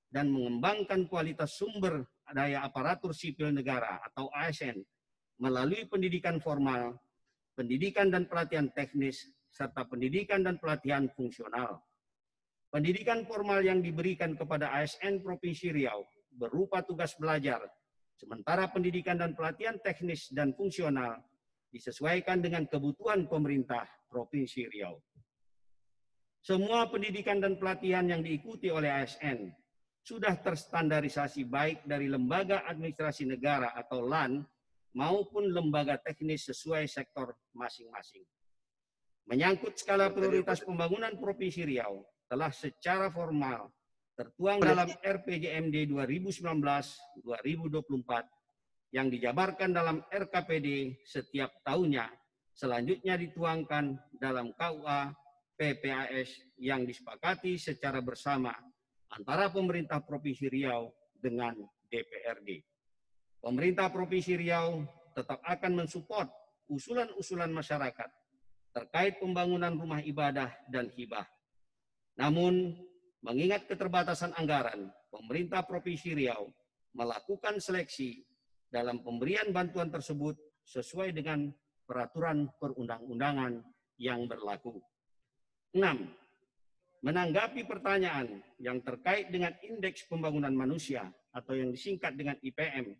dan mengembangkan kualitas sumber daya aparatur sipil negara atau ASN melalui pendidikan formal, pendidikan dan pelatihan teknis, serta pendidikan dan pelatihan fungsional. Pendidikan formal yang diberikan kepada ASN Provinsi Riau berupa tugas belajar, sementara pendidikan dan pelatihan teknis dan fungsional disesuaikan dengan kebutuhan pemerintah Provinsi Riau. Semua pendidikan dan pelatihan yang diikuti oleh ASN sudah terstandarisasi baik dari lembaga administrasi negara atau LAN maupun lembaga teknis sesuai sektor masing-masing. Menyangkut skala prioritas pembangunan Provinsi Riau, telah secara formal tertuang dalam RPJMD 2019-2024 yang dijabarkan dalam RKPD setiap tahunnya, selanjutnya dituangkan dalam KUA PPAS yang disepakati secara bersama antara pemerintah Provinsi Riau dengan DPRD. Pemerintah Provinsi Riau tetap akan mensupport usulan-usulan masyarakat terkait pembangunan rumah ibadah dan hibah. Namun, mengingat keterbatasan anggaran, pemerintah Provinsi Riau melakukan seleksi dalam pemberian bantuan tersebut sesuai dengan peraturan perundang-undangan yang berlaku. 6. Menanggapi pertanyaan yang terkait dengan Indeks Pembangunan Manusia atau yang disingkat dengan IPM,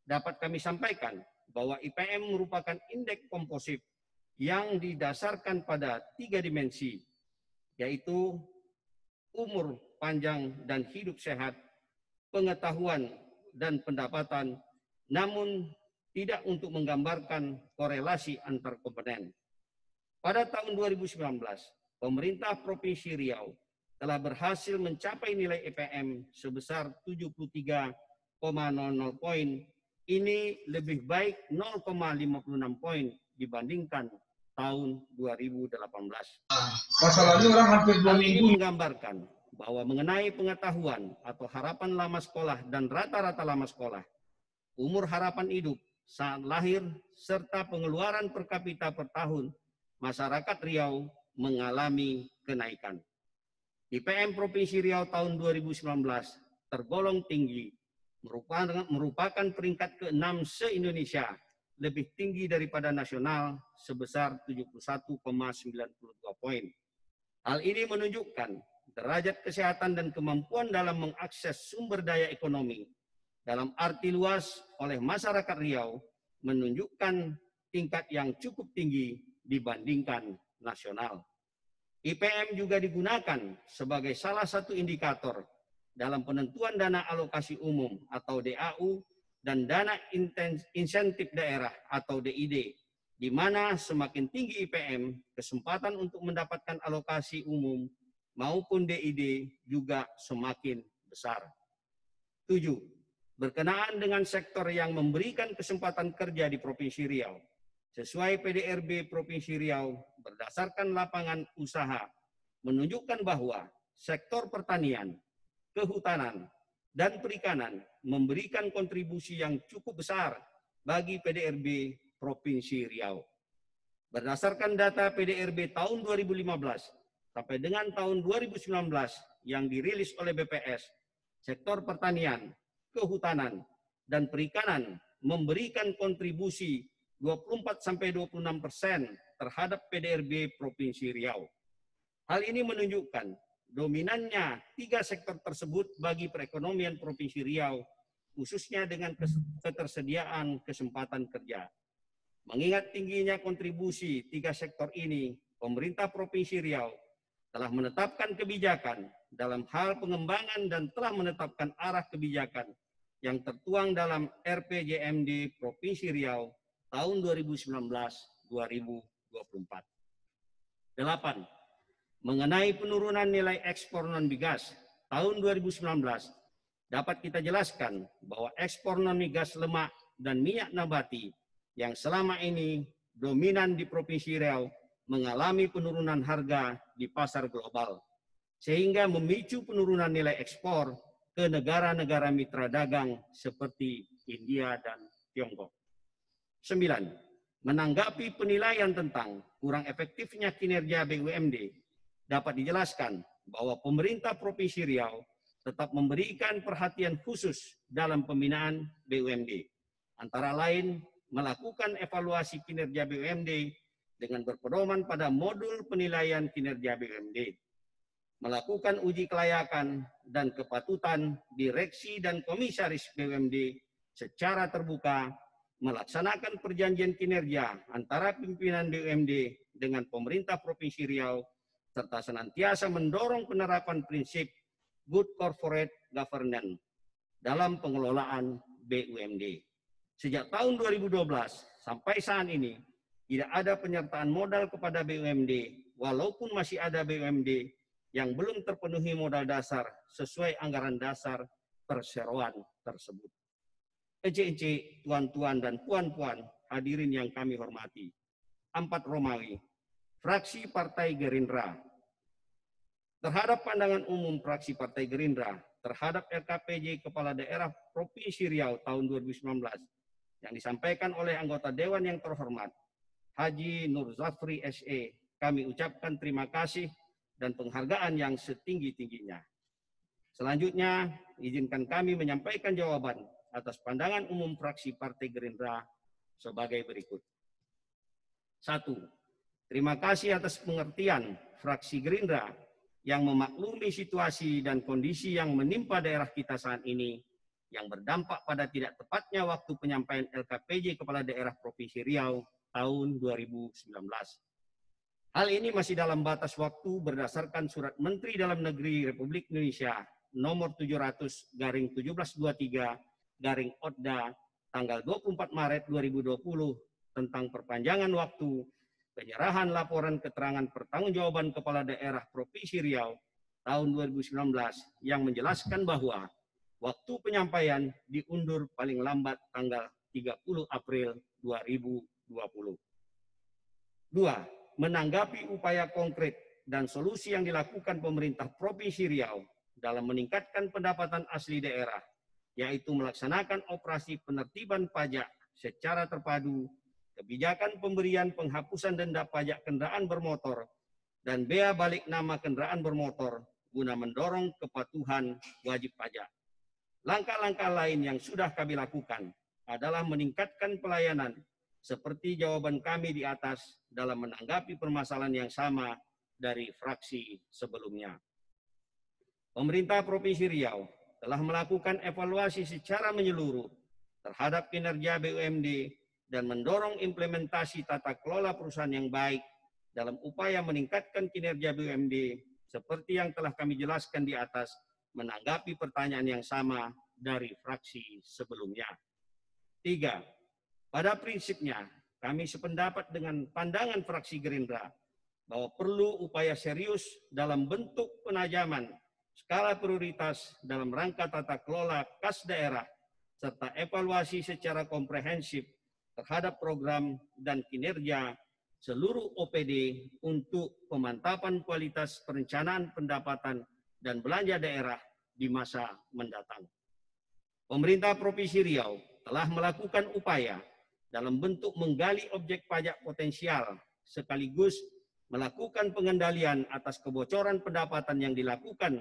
dapat kami sampaikan bahwa IPM merupakan indeks komposite yang didasarkan pada 3 dimensi, yaitu umur panjang dan hidup sehat, pengetahuan dan pendapatan, namun tidak untuk menggambarkan korelasi antar komponen. Pada tahun 2019, pemerintah Provinsi Riau telah berhasil mencapai nilai IPM sebesar 73,00 poin. Ini lebih baik 0,56 poin dibandingkan tahun 2018. Masalahnya orang hampir 2 Hal minggu. ini menggambarkan bahwa mengenai pengetahuan atau harapan lama sekolah dan rata-rata lama sekolah, umur harapan hidup saat lahir, serta pengeluaran per kapita per tahun, masyarakat Riau mengalami kenaikan. IPM Provinsi Riau tahun 2019 tergolong tinggi, merupakan peringkat ke-6 se-Indonesia, lebih tinggi daripada nasional sebesar 71,92 poin. Hal ini menunjukkan derajat kesehatan dan kemampuan dalam mengakses sumber daya ekonomi dalam arti luas oleh masyarakat Riau menunjukkan tingkat yang cukup tinggi dibandingkan nasional. IPM juga digunakan sebagai salah satu indikator dalam penentuan dana alokasi umum atau DAU dan dana insentif daerah atau DID, di mana semakin tinggi IPM, kesempatan untuk mendapatkan alokasi umum maupun DID juga semakin besar. 7. Berkenaan dengan sektor yang memberikan kesempatan kerja di Provinsi Riau, sesuai PDRB Provinsi Riau berdasarkan lapangan usaha, menunjukkan bahwa sektor pertanian, kehutanan, dan perikanan memberikan kontribusi yang cukup besar bagi PDRB Provinsi Riau. Berdasarkan data PDRB tahun 2015 sampai dengan tahun 2019 yang dirilis oleh BPS, sektor pertanian, kehutanan, dan perikanan memberikan kontribusi 24-26% terhadap PDRB Provinsi Riau. Hal ini menunjukkan dominannya 3 sektor tersebut bagi perekonomian Provinsi Riau, khususnya dengan ketersediaan kesempatan kerja. Mengingat tingginya kontribusi 3 sektor ini, pemerintah Provinsi Riau telah menetapkan kebijakan dalam hal pengembangan dan telah menetapkan arah kebijakan yang tertuang dalam RPJMD Provinsi Riau tahun 2019-2024. 8. Mengenai penurunan nilai ekspor non-migas tahun 2019, dapat kita jelaskan bahwa ekspor non-migas lemak dan minyak nabati yang selama ini dominan di Provinsi Riau mengalami penurunan harga di pasar global, sehingga memicu penurunan nilai ekspor ke negara-negara mitra dagang seperti India dan Tiongkok. 9. Menanggapi penilaian tentang kurang efektifnya kinerja BUMD, dapat dijelaskan bahwa pemerintah Provinsi Riau tetap memberikan perhatian khusus dalam pembinaan BUMD. Antara lain, melakukan evaluasi kinerja BUMD dengan berpedoman pada modul penilaian kinerja BUMD, melakukan uji kelayakan dan kepatutan direksi dan komisaris BUMD secara terbuka, melaksanakan perjanjian kinerja antara pimpinan BUMD dengan pemerintah Provinsi Riau, serta senantiasa mendorong penerapan prinsip good corporate governance dalam pengelolaan BUMD. Sejak tahun 2012 sampai saat ini, tidak ada penyertaan modal kepada BUMD, walaupun masih ada BUMD yang belum terpenuhi modal dasar sesuai anggaran dasar perseroan tersebut. Ece-ece, tuan-tuan dan puan-puan, hadirin yang kami hormati. 4 Romawi, fraksi Partai Gerindra. Terhadap pandangan umum fraksi Partai Gerindra terhadap LKPJ Kepala Daerah Provinsi Riau tahun 2019 yang disampaikan oleh anggota Dewan yang terhormat, Haji Nur Zafri SE, kami ucapkan terima kasih dan penghargaan yang setinggi-tingginya. Selanjutnya, izinkan kami menyampaikan jawaban atas pandangan umum fraksi Partai Gerindra sebagai berikut. 1. Terima kasih atas pengertian fraksi Gerindra yang memaklumi situasi dan kondisi yang menimpa daerah kita saat ini, yang berdampak pada tidak tepatnya waktu penyampaian LKPJ Kepala Daerah Provinsi Riau tahun 2019. Hal ini masih dalam batas waktu berdasarkan Surat Menteri Dalam Negeri Republik Indonesia nomor 700/1723/ODA tanggal 24 Maret 2020 tentang perpanjangan waktu penyerahan laporan keterangan pertanggungjawaban Kepala Daerah Provinsi Riau tahun 2019 yang menjelaskan bahwa waktu penyampaian diundur paling lambat tanggal 30 April 2020. 2. Menanggapi upaya konkret dan solusi yang dilakukan pemerintah Provinsi Riau dalam meningkatkan pendapatan asli daerah, yaitu melaksanakan operasi penertiban pajak secara terpadu, kebijakan pemberian penghapusan denda pajak kendaraan bermotor, dan bea balik nama kendaraan bermotor guna mendorong kepatuhan wajib pajak. Langkah-langkah lain yang sudah kami lakukan adalah meningkatkan pelayanan seperti jawaban kami di atas dalam menanggapi permasalahan yang sama dari fraksi sebelumnya. Pemerintah Provinsi Riau telah melakukan evaluasi secara menyeluruh terhadap kinerja BUMD dan mendorong implementasi tata kelola perusahaan yang baik dalam upaya meningkatkan kinerja BUMD seperti yang telah kami jelaskan di atas menanggapi pertanyaan yang sama dari fraksi sebelumnya. 3. Pada prinsipnya, kami sependapat dengan pandangan fraksi Gerindra bahwa perlu upaya serius dalam bentuk penajaman skala prioritas dalam rangka tata kelola kas daerah serta evaluasi secara komprehensif terhadap program dan kinerja seluruh OPD untuk pemantapan kualitas perencanaan pendapatan dan belanja daerah di masa mendatang. Pemerintah Provinsi Riau telah melakukan upaya dalam bentuk menggali objek pajak potensial sekaligus melakukan pengendalian atas kebocoran pendapatan yang dilakukan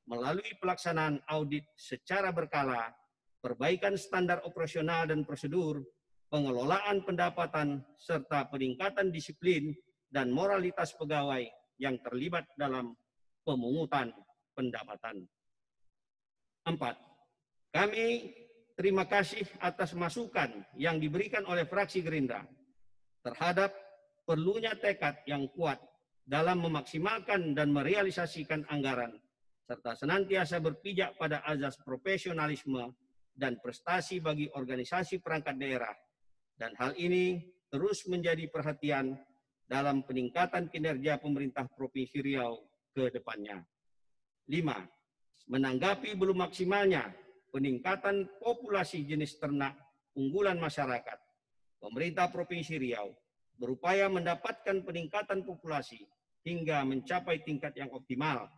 melalui pelaksanaan audit secara berkala, perbaikan standar operasional dan prosedur, pengelolaan pendapatan, serta peningkatan disiplin dan moralitas pegawai yang terlibat dalam pemungutan pendapatan. 4. Kami terima kasih atas masukan yang diberikan oleh fraksi Gerindra terhadap perlunya tekad yang kuat dalam memaksimalkan dan merealisasikan anggaran, serta senantiasa berpijak pada azas profesionalisme dan prestasi bagi organisasi perangkat daerah. Dan hal ini terus menjadi perhatian dalam peningkatan kinerja pemerintah Provinsi Riau ke depannya. 5. Menanggapi belum maksimalnya peningkatan populasi jenis ternak unggulan masyarakat, pemerintah Provinsi Riau berupaya mendapatkan peningkatan populasi hingga mencapai tingkat yang optimal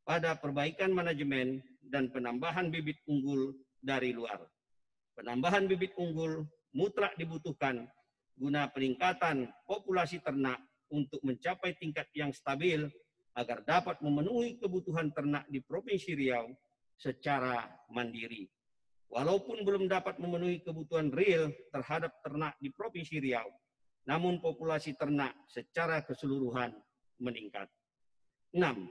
pada perbaikan manajemen dan penambahan bibit unggul dari luar. Penambahan bibit unggul mutlak dibutuhkan guna peningkatan populasi ternak untuk mencapai tingkat yang stabil agar dapat memenuhi kebutuhan ternak di Provinsi Riau secara mandiri. Walaupun belum dapat memenuhi kebutuhan real terhadap ternak di Provinsi Riau, namun populasi ternak secara keseluruhan meningkat. 6.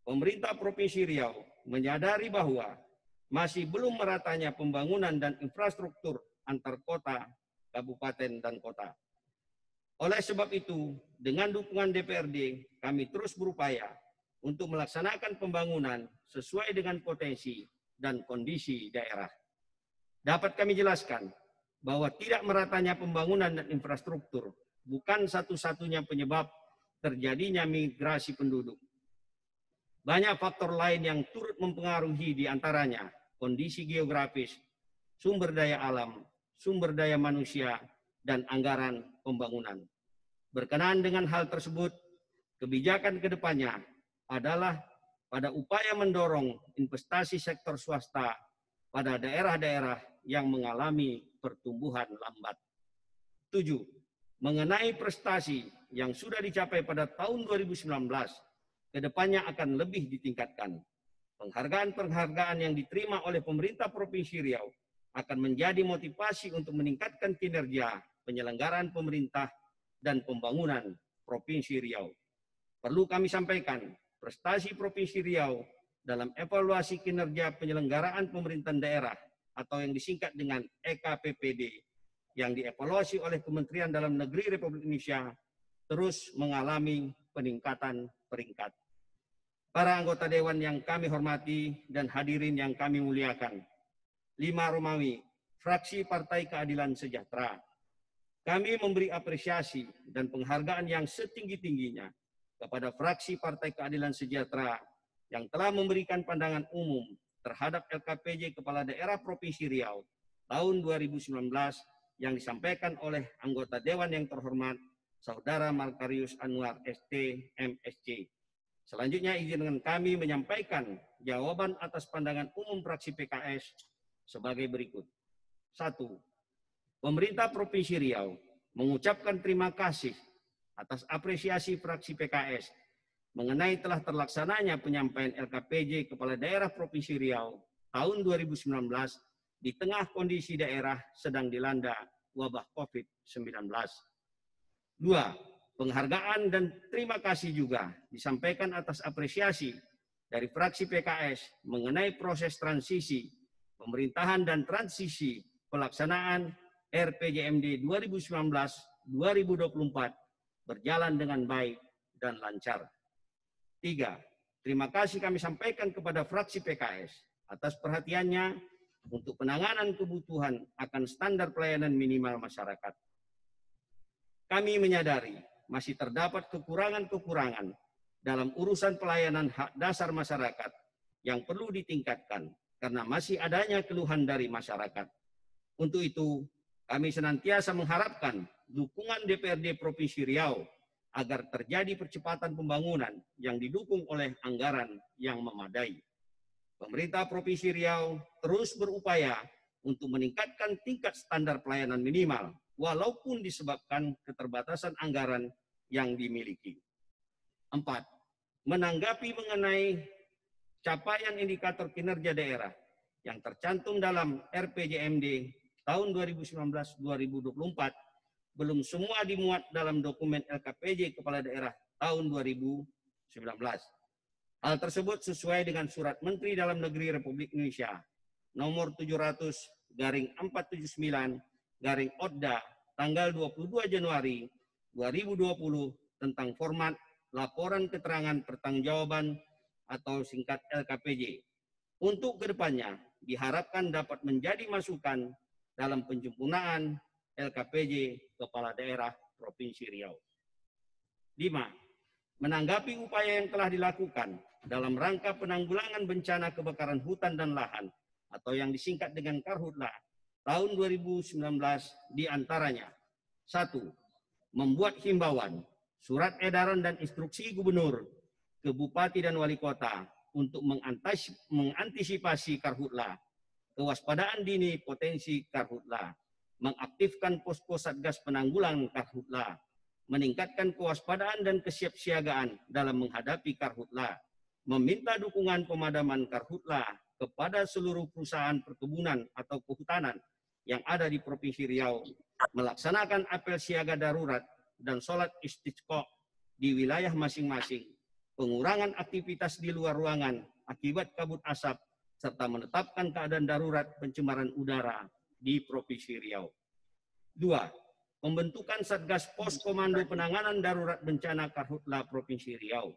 Pemerintah Provinsi Riau menyadari bahwa masih belum meratanya pembangunan dan infrastruktur antar kota, kabupaten, dan kota. Oleh sebab itu, dengan dukungan DPRD, kami terus berupaya untuk melaksanakan pembangunan sesuai dengan potensi dan kondisi daerah. Dapat kami jelaskan bahwa tidak meratanya pembangunan dan infrastruktur bukan satu-satunya penyebab terjadinya migrasi penduduk. Banyak faktor lain yang turut mempengaruhi, di antaranya kondisi geografis, sumber daya alam, sumber daya manusia, dan anggaran pembangunan. Berkenaan dengan hal tersebut, kebijakan ke depannya adalah pada upaya mendorong investasi sektor swasta pada daerah-daerah yang mengalami pertumbuhan lambat. 7. Mengenai prestasi yang sudah dicapai pada tahun 2019, kedepannya akan lebih ditingkatkan. Penghargaan-penghargaan yang diterima oleh pemerintah Provinsi Riau akan menjadi motivasi untuk meningkatkan kinerja penyelenggaraan pemerintah dan pembangunan Provinsi Riau. Perlu kami sampaikan, prestasi Provinsi Riau dalam evaluasi kinerja penyelenggaraan pemerintahan daerah atau yang disingkat dengan EKPPD yang dievaluasi oleh Kementerian Dalam Negeri Republik Indonesia terus mengalami peningkatan peringkat. Para anggota Dewan yang kami hormati dan hadirin yang kami muliakan, 5 Romawi, fraksi Partai Keadilan Sejahtera, kami memberi apresiasi dan penghargaan yang setinggi-tingginya kepada fraksi Partai Keadilan Sejahtera yang telah memberikan pandangan umum terhadap LKPJ Kepala Daerah Provinsi Riau tahun 2019 yang disampaikan oleh anggota Dewan yang terhormat Saudara Malkarius Anwar ST MSC. Selanjutnya izinkan kami menyampaikan jawaban atas pandangan umum fraksi PKS sebagai berikut. 1. Pemerintah Provinsi Riau mengucapkan terima kasih atas apresiasi fraksi PKS mengenai telah terlaksananya penyampaian LKPJ Kepala Daerah Provinsi Riau tahun 2019 di tengah kondisi daerah sedang dilanda wabah COVID-19. 2. Penghargaan dan terima kasih juga disampaikan atas apresiasi dari fraksi PKS mengenai proses transisi pemerintahan dan transisi pelaksanaan RPJMD 2019-2024 berjalan dengan baik dan lancar. 3. Terima kasih kami sampaikan kepada fraksi PKS atas perhatiannya untuk penanganan kebutuhan akan standar pelayanan minimal masyarakat. Kami menyadari masih terdapat kekurangan-kekurangan dalam urusan pelayanan hak dasar masyarakat yang perlu ditingkatkan karena masih adanya keluhan dari masyarakat. Untuk itu, kami senantiasa mengharapkan dukungan DPRD Provinsi Riau agar terjadi percepatan pembangunan yang didukung oleh anggaran yang memadai. Pemerintah Provinsi Riau terus berupaya untuk meningkatkan tingkat standar pelayanan minimal, walaupun disebabkan keterbatasan anggaran yang dimiliki. 4. Menanggapi mengenai capaian indikator kinerja daerah yang tercantum dalam RPJMD tahun 2019-2024 belum semua dimuat dalam dokumen LKPJ Kepala Daerah tahun 2019. Hal tersebut sesuai dengan Surat Menteri Dalam Negeri Republik Indonesia nomor 700/479/ODDA tanggal 22 Januari 2020 tentang format laporan keterangan pertanggungjawaban atau singkat LKPJ. Untuk kedepannya diharapkan dapat menjadi masukan dalam penyempurnaan LKPJ Kepala Daerah Provinsi Riau. 5. Menanggapi upaya yang telah dilakukan dalam rangka penanggulangan bencana kebakaran hutan dan lahan atau yang disingkat dengan Karhutla tahun 2019 diantaranya 1. Membuat himbauan, surat edaran dan instruksi gubernur ke bupati dan wali kota untuk mengantisipasi Karhutla, kewaspadaan dini potensi Karhutla, mengaktifkan posko Satgas Penanggulangan Karhutla, meningkatkan kewaspadaan dan kesiapsiagaan dalam menghadapi Karhutla, meminta dukungan pemadaman Karhutla kepada seluruh perusahaan perkebunan atau kehutanan yang ada di Provinsi Riau melaksanakan apel siaga darurat dan sholat istisqa di wilayah masing-masing, pengurangan aktivitas di luar ruangan akibat kabut asap, serta menetapkan keadaan darurat pencemaran udara di Provinsi Riau. 2. Pembentukan Satgas Pos Komando Penanganan Darurat Bencana Karhutla Provinsi Riau.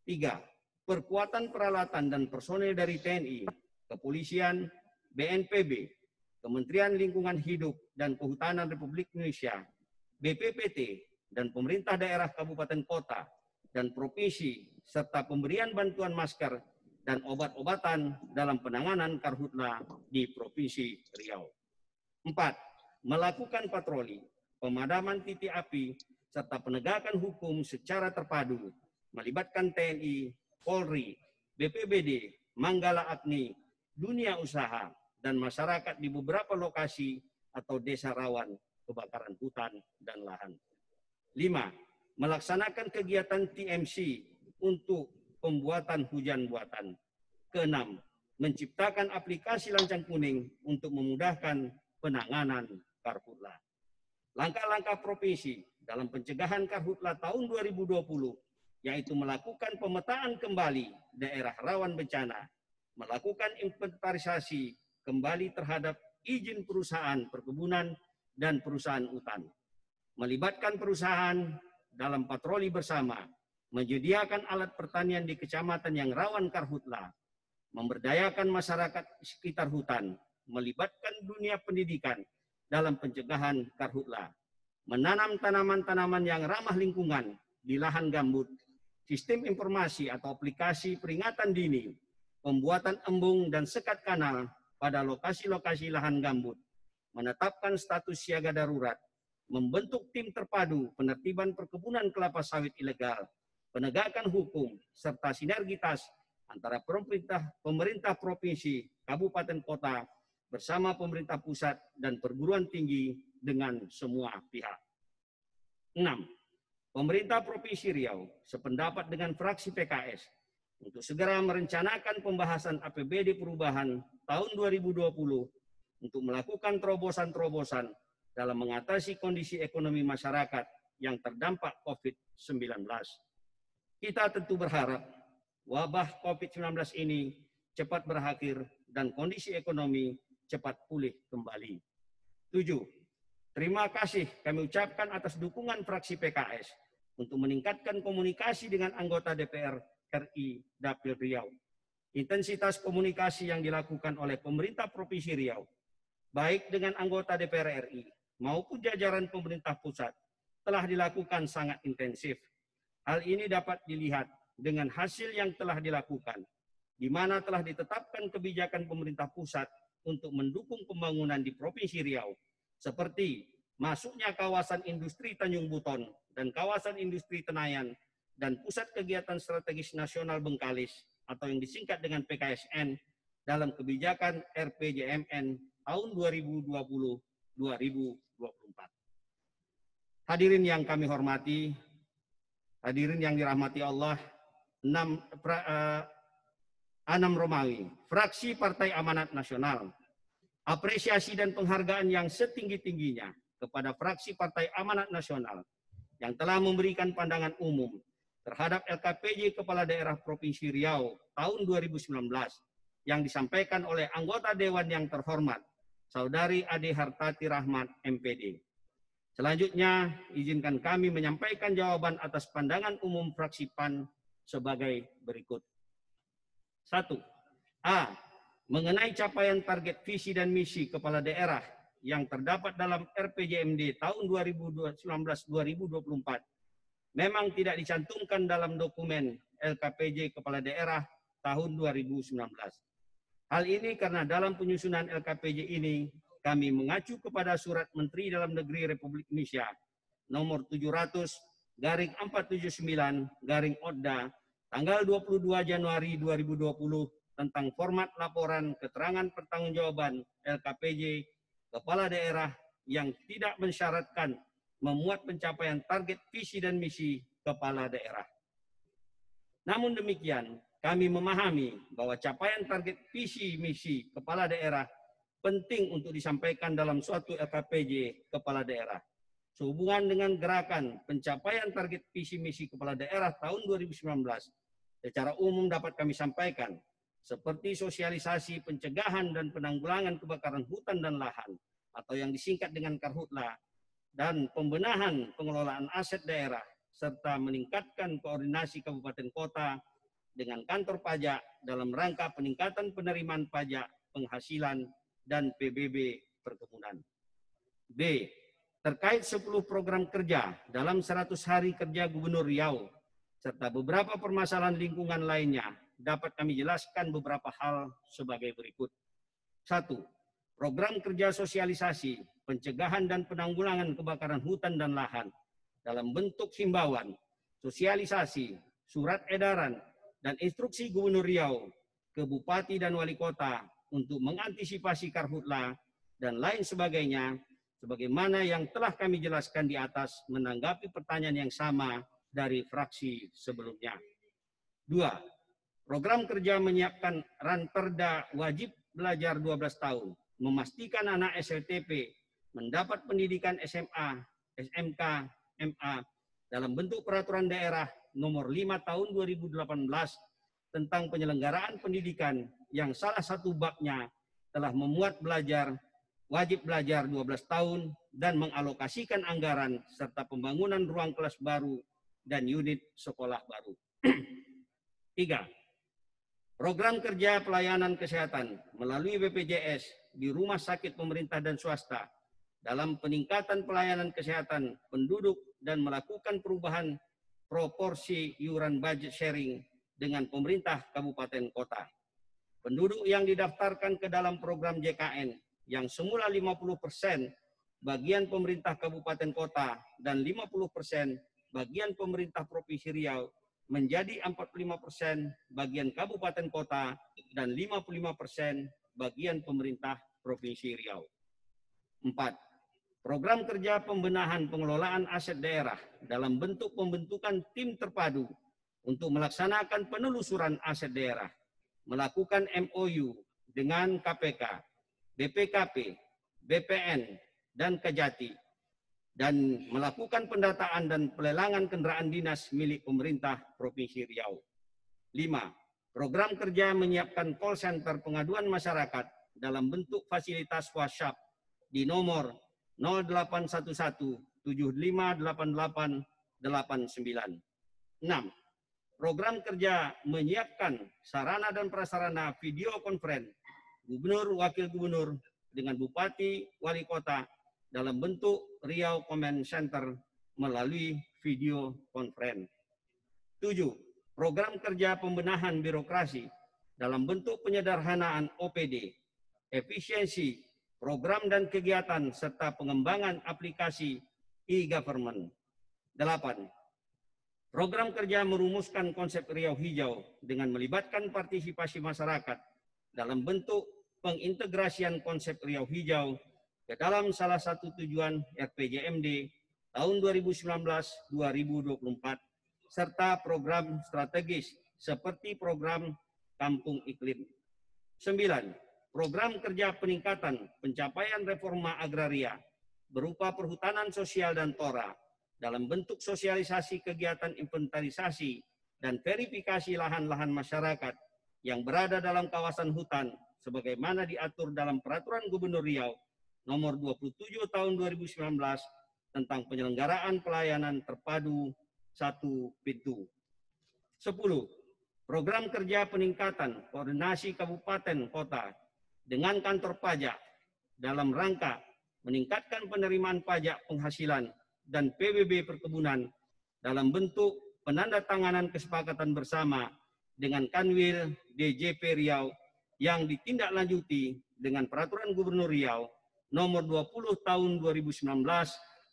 3. Perkuatan peralatan dan personel dari TNI, Kepolisian, BNPB, Kementerian Lingkungan Hidup dan Kehutanan Republik Indonesia, BPPT, dan pemerintah daerah kabupaten kota dan provinsi, serta pemberian bantuan masker dan obat-obatan dalam penanganan karhutla di Provinsi Riau. 4. Melakukan patroli, pemadaman titik api, serta penegakan hukum secara terpadu, melibatkan TNI, Polri, BPBD, Manggala Agni, dunia usaha, dan masyarakat di beberapa lokasi atau desa rawan kebakaran hutan dan lahan. 5. Melaksanakan kegiatan TMC untuk pembuatan hujan buatan. 6. Menciptakan aplikasi lancang kuning untuk memudahkan penanganan karhutla. Langkah-langkah provinsi dalam pencegahan karhutla tahun 2020 yaitu melakukan pemetaan kembali daerah rawan bencana, melakukan inventarisasi kembali terhadap izin perusahaan perkebunan dan perusahaan hutan, melibatkan perusahaan dalam patroli bersama, menyediakan alat pertanian di kecamatan yang rawan karhutla, memberdayakan masyarakat sekitar hutan, melibatkan dunia pendidikan dalam pencegahan karhutla, menanam tanaman-tanaman yang ramah lingkungan di lahan gambut, sistem informasi atau aplikasi peringatan dini, pembuatan embung dan sekat kanal pada lokasi-lokasi lahan gambut, menetapkan status siaga darurat, membentuk tim terpadu penertiban perkebunan kelapa sawit ilegal, penegakan hukum, serta sinergitas antara pemerintah provinsi, kabupaten kota, bersama pemerintah pusat dan perguruan tinggi dengan semua pihak. 6. Pemerintah Provinsi Riau sependapat dengan fraksi PKS untuk segera merencanakan pembahasan APBD perubahan tahun 2020 untuk melakukan terobosan-terobosan dalam mengatasi kondisi ekonomi masyarakat yang terdampak COVID-19. Kita tentu berharap wabah COVID-19 ini cepat berakhir dan kondisi ekonomi cepat pulih kembali. 7. Terima kasih kami ucapkan atas dukungan fraksi PKS untuk meningkatkan komunikasi dengan anggota DPR RI Dapil Riau. Intensitas komunikasi yang dilakukan oleh pemerintah Provinsi Riau, baik dengan anggota DPR RI maupun jajaran pemerintah pusat, telah dilakukan sangat intensif. Hal ini dapat dilihat dengan hasil yang telah dilakukan, di mana telah ditetapkan kebijakan pemerintah pusat untuk mendukung pembangunan di Provinsi Riau, seperti masuknya kawasan industri Tanjung Buton dan kawasan industri Tenayan dan pusat kegiatan strategis nasional Bengkalis atau yang disingkat dengan PKSN dalam kebijakan RPJMN tahun 2020-2024. Hadirin yang kami hormati, hadirin yang dirahmati Allah, Anam Romawi, fraksi Partai Amanat Nasional, apresiasi dan penghargaan yang setinggi-tingginya kepada fraksi Partai Amanat Nasional yang telah memberikan pandangan umum terhadap LKPJ Kepala Daerah Provinsi Riau tahun 2019 yang disampaikan oleh anggota Dewan yang terhormat, Saudari Ade Hartati Rahmat, MPD. Selanjutnya, izinkan kami menyampaikan jawaban atas pandangan umum fraksi PAN sebagai berikut. 1. A. Mengenai capaian target visi dan misi kepala daerah yang terdapat dalam RPJMD tahun 2019-2024 memang tidak dicantumkan dalam dokumen LKPJ Kepala Daerah tahun 2019. Hal ini karena dalam penyusunan LKPJ ini kami mengacu kepada Surat Menteri Dalam Negeri Republik Indonesia nomor 700/479/ODA tanggal 22 Januari 2020 tentang format laporan keterangan pertanggungjawaban LKPJ Kepala Daerah yang tidak mensyaratkan memuat pencapaian target visi dan misi kepala daerah. Namun demikian, kami memahami bahwa capaian target visi misi kepala daerah penting untuk disampaikan dalam suatu LKPJ kepala daerah. Sehubungan dengan gerakan pencapaian target visi misi kepala daerah tahun 2019, secara umum dapat kami sampaikan seperti sosialisasi pencegahan dan penanggulangan kebakaran hutan dan lahan atau yang disingkat dengan Karhutla, dan pembenahan pengelolaan aset daerah serta meningkatkan koordinasi kabupaten kota dengan kantor pajak dalam rangka peningkatan penerimaan pajak penghasilan dan PBB perkebunan. B. Terkait 10 program kerja dalam 100 hari kerja Gubernur Riau serta beberapa permasalahan lingkungan lainnya, dapat kami jelaskan beberapa hal sebagai berikut. 1. Program kerja sosialisasi, pencegahan dan penanggulangan kebakaran hutan dan lahan dalam bentuk himbauan, sosialisasi, surat edaran, dan instruksi Gubernur Riau ke Bupati dan Wali Kota untuk mengantisipasi Karhutla dan lain sebagainya, sebagaimana yang telah kami jelaskan di atas menanggapi pertanyaan yang sama dari fraksi sebelumnya. 2. Program kerja menyiapkan ranperda wajib belajar 12 tahun, memastikan anak SLTP mendapat pendidikan SMA, SMK, MA dalam bentuk peraturan daerah nomor 5 tahun 2018 tentang penyelenggaraan pendidikan yang salah satu babnya telah memuat wajib belajar 12 tahun dan mengalokasikan anggaran serta pembangunan ruang kelas baru dan unit sekolah baru. 3. Program kerja pelayanan kesehatan melalui BPJS di rumah sakit pemerintah dan swasta dalam peningkatan pelayanan kesehatan penduduk dan melakukan perubahan proporsi iuran budget sharing dengan pemerintah kabupaten kota. Penduduk yang didaftarkan ke dalam program JKN yang semula 50% bagian pemerintah kabupaten kota dan 50% bagian pemerintah Provinsi Riau menjadi 45% bagian kabupaten kota dan 55% bagian pemerintah Provinsi Riau. 4. Program kerja pembenahan pengelolaan aset daerah dalam bentuk pembentukan tim terpadu untuk melaksanakan penelusuran aset daerah, melakukan MOU dengan KPK, BPKP, BPN, dan Kejati, dan melakukan pendataan dan pelelangan kendaraan dinas milik pemerintah Provinsi Riau. 5. Program kerja menyiapkan call center pengaduan masyarakat dalam bentuk fasilitas WhatsApp di nomor 0811 758889. 6. Program kerja menyiapkan sarana dan prasarana video konferensi gubernur, wakil gubernur dengan bupati, wali kota dalam bentuk Riau Command Center melalui video konferensi. 7. Program kerja pembenahan birokrasi dalam bentuk penyederhanaan OPD, efisiensi program dan kegiatan serta pengembangan aplikasi e-government. 8. Program kerja merumuskan konsep Riau Hijau dengan melibatkan partisipasi masyarakat dalam bentuk pengintegrasian konsep Riau Hijau ke dalam salah satu tujuan RPJMD tahun 2019-2024 serta program strategis seperti program Kampung Iklim. 9. Program kerja peningkatan pencapaian reforma agraria berupa perhutanan sosial dan TORA dalam bentuk sosialisasi kegiatan inventarisasi dan verifikasi lahan-lahan masyarakat yang berada dalam kawasan hutan sebagaimana diatur dalam Peraturan Gubernur Riau nomor 27 tahun 2019 tentang penyelenggaraan pelayanan terpadu satu pintu. 10. Program kerja peningkatan koordinasi kabupaten kota dengan kantor pajak dalam rangka meningkatkan penerimaan pajak penghasilan dan PBB perkebunan dalam bentuk penandatanganan kesepakatan bersama dengan Kanwil DJP Riau yang ditindaklanjuti dengan Peraturan Gubernur Riau nomor 20 tahun 2019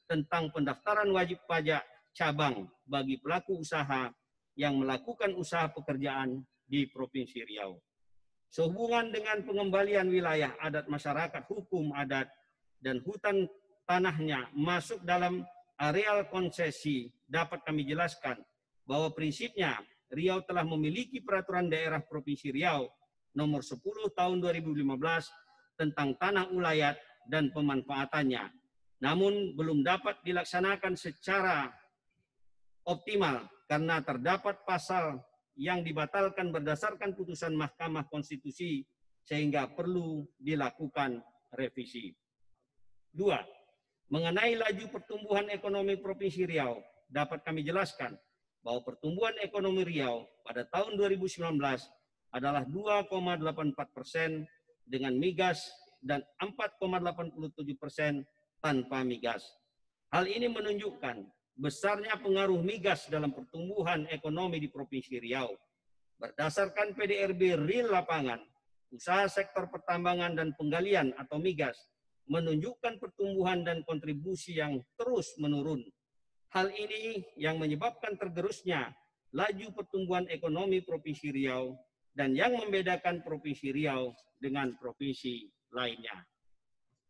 tentang pendaftaran wajib pajak cabang bagi pelaku usaha yang melakukan usaha pekerjaan di Provinsi Riau. Sehubungan dengan pengembalian wilayah adat masyarakat hukum adat dan hutan tanahnya masuk dalam areal konsesi, dapat kami jelaskan bahwa prinsipnya Riau telah memiliki peraturan daerah Provinsi Riau nomor 10 tahun 2015 tentang tanah ulayat dan pemanfaatannya. Namun belum dapat dilaksanakan secara optimal karena terdapat pasal yang dibatalkan berdasarkan putusan Mahkamah Konstitusi sehingga perlu dilakukan revisi. 2. Mengenai laju pertumbuhan ekonomi Provinsi Riau, dapat kami jelaskan bahwa pertumbuhan ekonomi Riau pada tahun 2019 adalah 2,84% dengan migas dan 4,87% tanpa migas. Hal ini menunjukkan besarnya pengaruh migas dalam pertumbuhan ekonomi di Provinsi Riau. Berdasarkan PDRB Real Lapangan, usaha sektor pertambangan dan penggalian atau migas menunjukkan pertumbuhan dan kontribusi yang terus menurun. Hal ini yang menyebabkan tergerusnya laju pertumbuhan ekonomi Provinsi Riau dan yang membedakan Provinsi Riau dengan provinsi lainnya.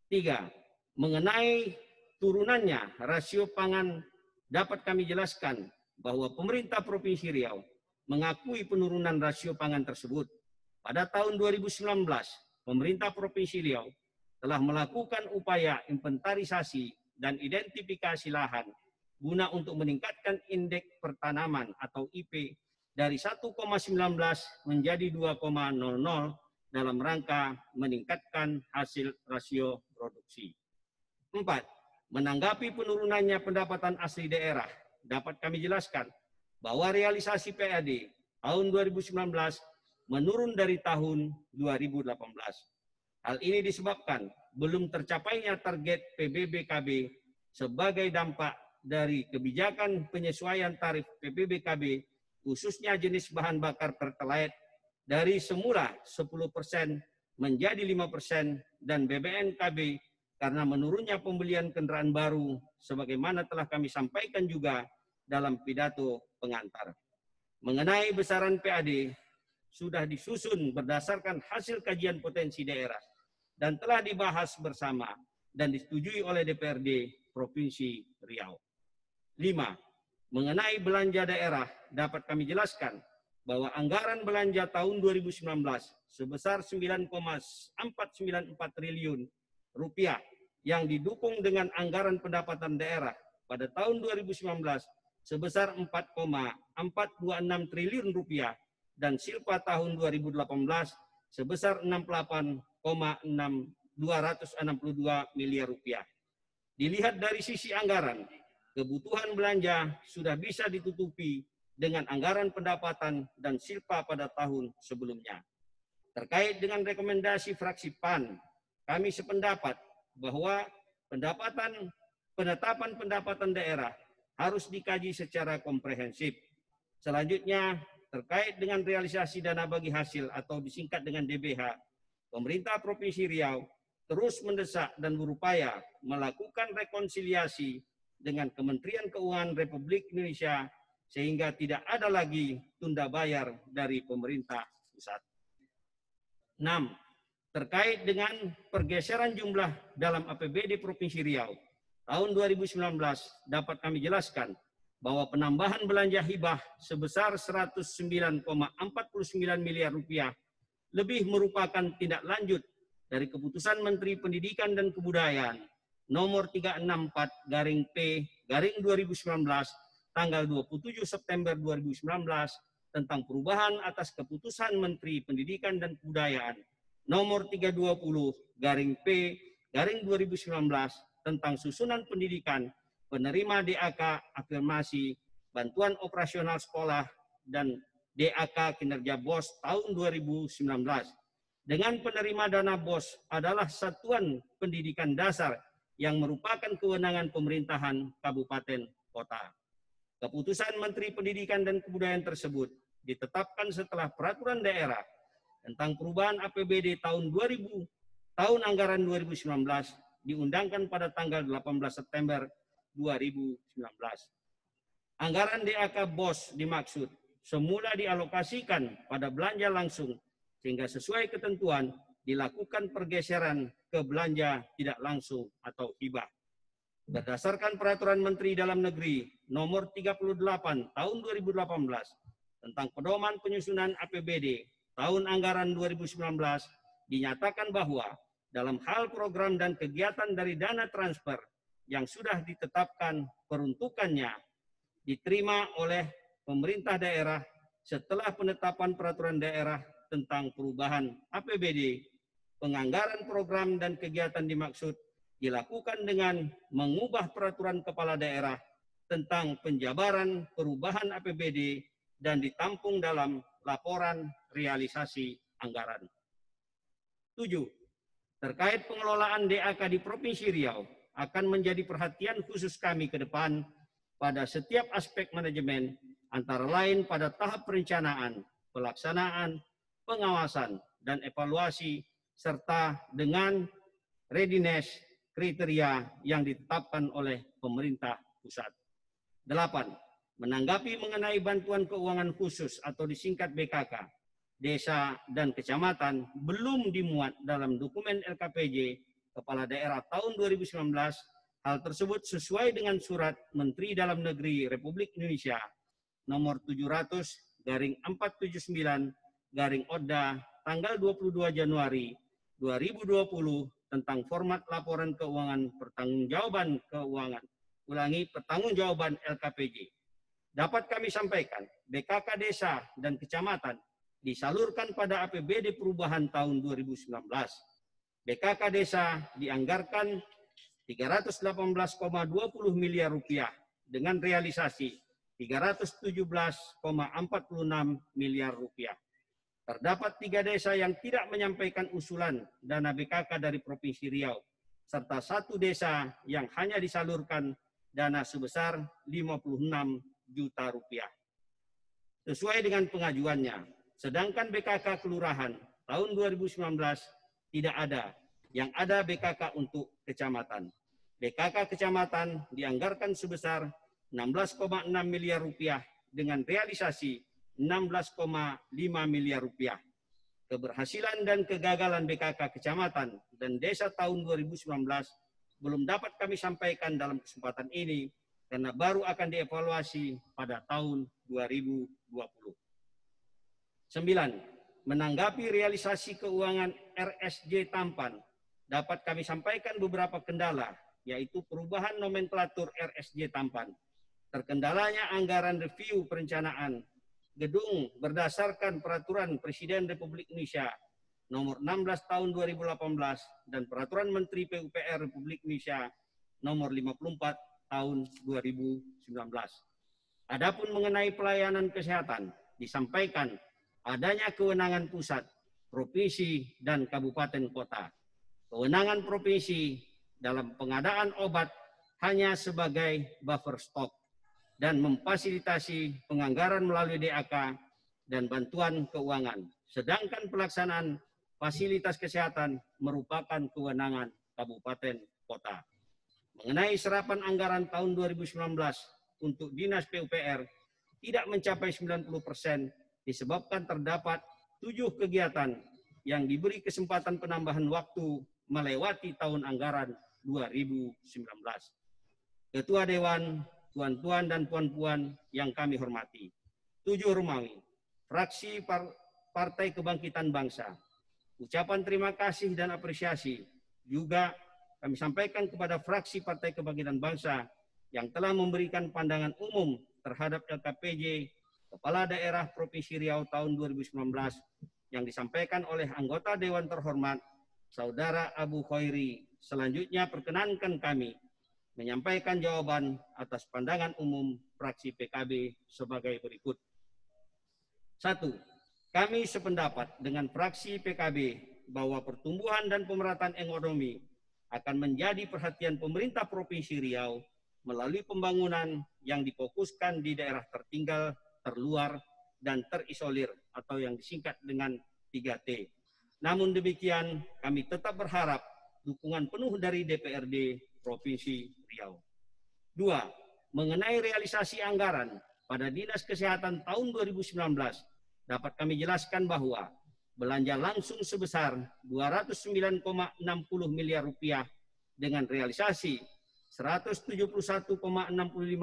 3. Mengenai turunannya rasio pangan, dapat kami jelaskan bahwa pemerintah Provinsi Riau mengakui penurunan rasio pangan tersebut. Pada tahun 2019, pemerintah Provinsi Riau telah melakukan upaya inventarisasi dan identifikasi lahan guna untuk meningkatkan indeks pertanaman atau IP dari 1,19 menjadi 2,00 dalam rangka meningkatkan hasil rasio produksi. 4. Menanggapi penurunannya pendapatan asli daerah, dapat kami jelaskan bahwa realisasi PAD tahun 2019 menurun dari tahun 2018. Hal ini disebabkan belum tercapainya target PBBKB sebagai dampak dari kebijakan penyesuaian tarif PBBKB khususnya jenis bahan bakar Pertalite dari semula 10% menjadi 5% dan BBNKB karena menurunnya pembelian kendaraan baru sebagaimana telah kami sampaikan juga dalam pidato pengantar. Mengenai besaran PAD sudah disusun berdasarkan hasil kajian potensi daerah dan telah dibahas bersama dan disetujui oleh DPRD Provinsi Riau. 5. Mengenai belanja daerah, dapat kami jelaskan bahwa anggaran belanja tahun 2019 sebesar 9,494 triliun rupiah yang didukung dengan anggaran pendapatan daerah pada tahun 2019 sebesar 4,426 triliun rupiah dan silpa tahun 2018 sebesar 68,262 miliar rupiah. Dilihat dari sisi anggaran, kebutuhan belanja sudah bisa ditutupi dengan anggaran pendapatan dan silpa pada tahun sebelumnya. Terkait dengan rekomendasi fraksi PAN, kami sependapat bahwa penetapan pendapatan daerah harus dikaji secara komprehensif. Selanjutnya, terkait dengan realisasi dana bagi hasil atau disingkat dengan DBH, pemerintah Provinsi Riau terus mendesak dan berupaya melakukan rekonsiliasi dengan Kementerian Keuangan Republik Indonesia sehingga tidak ada lagi tunda bayar dari pemerintah pusat. 6. Terkait dengan pergeseran jumlah dalam APBD Provinsi Riau, tahun 2019 dapat kami jelaskan bahwa penambahan belanja hibah sebesar 109,49 miliar rupiah lebih merupakan tindak lanjut dari keputusan Menteri Pendidikan dan Kebudayaan nomor 364/P/2019 tanggal 27 September 2019 tentang perubahan atas keputusan Menteri Pendidikan dan Kebudayaan nomor 320/P/2019 tentang susunan pendidikan penerima DAK afirmasi bantuan operasional sekolah dan DAK kinerja BOS tahun 2019. Dengan penerima dana BOS adalah satuan pendidikan dasar yang merupakan kewenangan pemerintahan kabupaten kota. Keputusan Menteri Pendidikan dan Kebudayaan tersebut ditetapkan setelah peraturan daerah tentang perubahan APBD tahun anggaran 2019 diundangkan pada tanggal 18 September 2019. Anggaran DAK BOS dimaksud semula dialokasikan pada belanja langsung sehingga sesuai ketentuan dilakukan pergeseran ke belanja tidak langsung atau hibah. Berdasarkan Peraturan Menteri Dalam Negeri Nomor 38 Tahun 2018 tentang pedoman penyusunan APBD tahun anggaran 2019 dinyatakan bahwa dalam hal program dan kegiatan dari dana transfer yang sudah ditetapkan peruntukannya diterima oleh pemerintah daerah setelah penetapan peraturan daerah tentang perubahan APBD, penganggaran program dan kegiatan dimaksud dilakukan dengan mengubah peraturan kepala daerah tentang penjabaran perubahan APBD dan ditampung dalam laporan realisasi anggaran. 7. Terkait pengelolaan DAK di Provinsi Riau akan menjadi perhatian khusus kami ke depan pada setiap aspek manajemen, antara lain pada tahap perencanaan, pelaksanaan, pengawasan, dan evaluasi, serta dengan readiness kriteria yang ditetapkan oleh pemerintah pusat. 8. Menanggapi mengenai bantuan keuangan khusus atau disingkat BKK, desa dan kecamatan belum dimuat dalam dokumen LKPJ Kepala Daerah tahun 2019. Hal tersebut sesuai dengan Surat Menteri Dalam Negeri Republik Indonesia nomor 700/479/ODA tanggal 22 Januari 2020 tentang format laporan keuangan pertanggungjawaban keuangan. Ulangi, pertanggungjawaban LKPJ. Dapat kami sampaikan, BKK desa dan kecamatan disalurkan pada APBD perubahan tahun 2019. BKK desa dianggarkan 318,20 miliar rupiah dengan realisasi 317,46 miliar rupiah. Terdapat 3 desa yang tidak menyampaikan usulan dana BKK dari Provinsi Riau, serta 1 desa yang hanya disalurkan dana sebesar 56 juta rupiah. Sesuai dengan pengajuannya, sedangkan BKK Kelurahan tahun 2019 tidak ada, yang ada BKK untuk kecamatan. BKK kecamatan dianggarkan sebesar 16,6 miliar rupiah dengan realisasi 16,5 miliar rupiah. Keberhasilan dan kegagalan BKK kecamatan dan desa tahun 2019 belum dapat kami sampaikan dalam kesempatan ini karena baru akan dievaluasi pada tahun 2020. 9. Menanggapi realisasi keuangan RSJ Tampan, dapat kami sampaikan beberapa kendala, yaitu perubahan nomenklatur RSJ Tampan, terkendalanya anggaran review perencanaan gedung berdasarkan Peraturan Presiden Republik Indonesia nomor 16 tahun 2018 dan Peraturan Menteri PUPR Republik Indonesia nomor 54 tahun 2019. Adapun mengenai pelayanan kesehatan, disampaikan adanya kewenangan pusat, provinsi, dan kabupaten kota. Kewenangan provinsi dalam pengadaan obat hanya sebagai buffer stock dan memfasilitasi penganggaran melalui DAK dan bantuan keuangan. Sedangkan pelaksanaan fasilitas kesehatan merupakan kewenangan kabupaten kota. Mengenai serapan anggaran tahun 2019 untuk Dinas PUPR tidak mencapai 90% disebabkan terdapat 7 kegiatan yang diberi kesempatan penambahan waktu melewati tahun anggaran 2019. Ketua Dewan, tuan-tuan dan puan-puan yang kami hormati. 7 Romawi, fraksi Partai Kebangkitan Bangsa. Ucapan terima kasih dan apresiasi juga kami sampaikan kepada fraksi Partai Kebangkitan Bangsa yang telah memberikan pandangan umum terhadap LKPJ Kepala Daerah Provinsi Riau tahun 2019 yang disampaikan oleh anggota Dewan Terhormat Saudara Abu Khairi. Selanjutnya perkenankan kami menyampaikan jawaban atas pandangan umum fraksi PKB sebagai berikut. 1. Kami sependapat dengan fraksi PKB bahwa pertumbuhan dan pemerataan ekonomi akan menjadi perhatian pemerintah Provinsi Riau melalui pembangunan yang difokuskan di daerah tertinggal, terluar, dan terisolir atau yang disingkat dengan 3T. Namun demikian, kami tetap berharap dukungan penuh dari DPRD Provinsi Riau. 2. Mengenai realisasi anggaran pada Dinas Kesehatan tahun 2019, dapat kami jelaskan bahwa belanja langsung sebesar 209,60 miliar rupiah dengan realisasi 171,65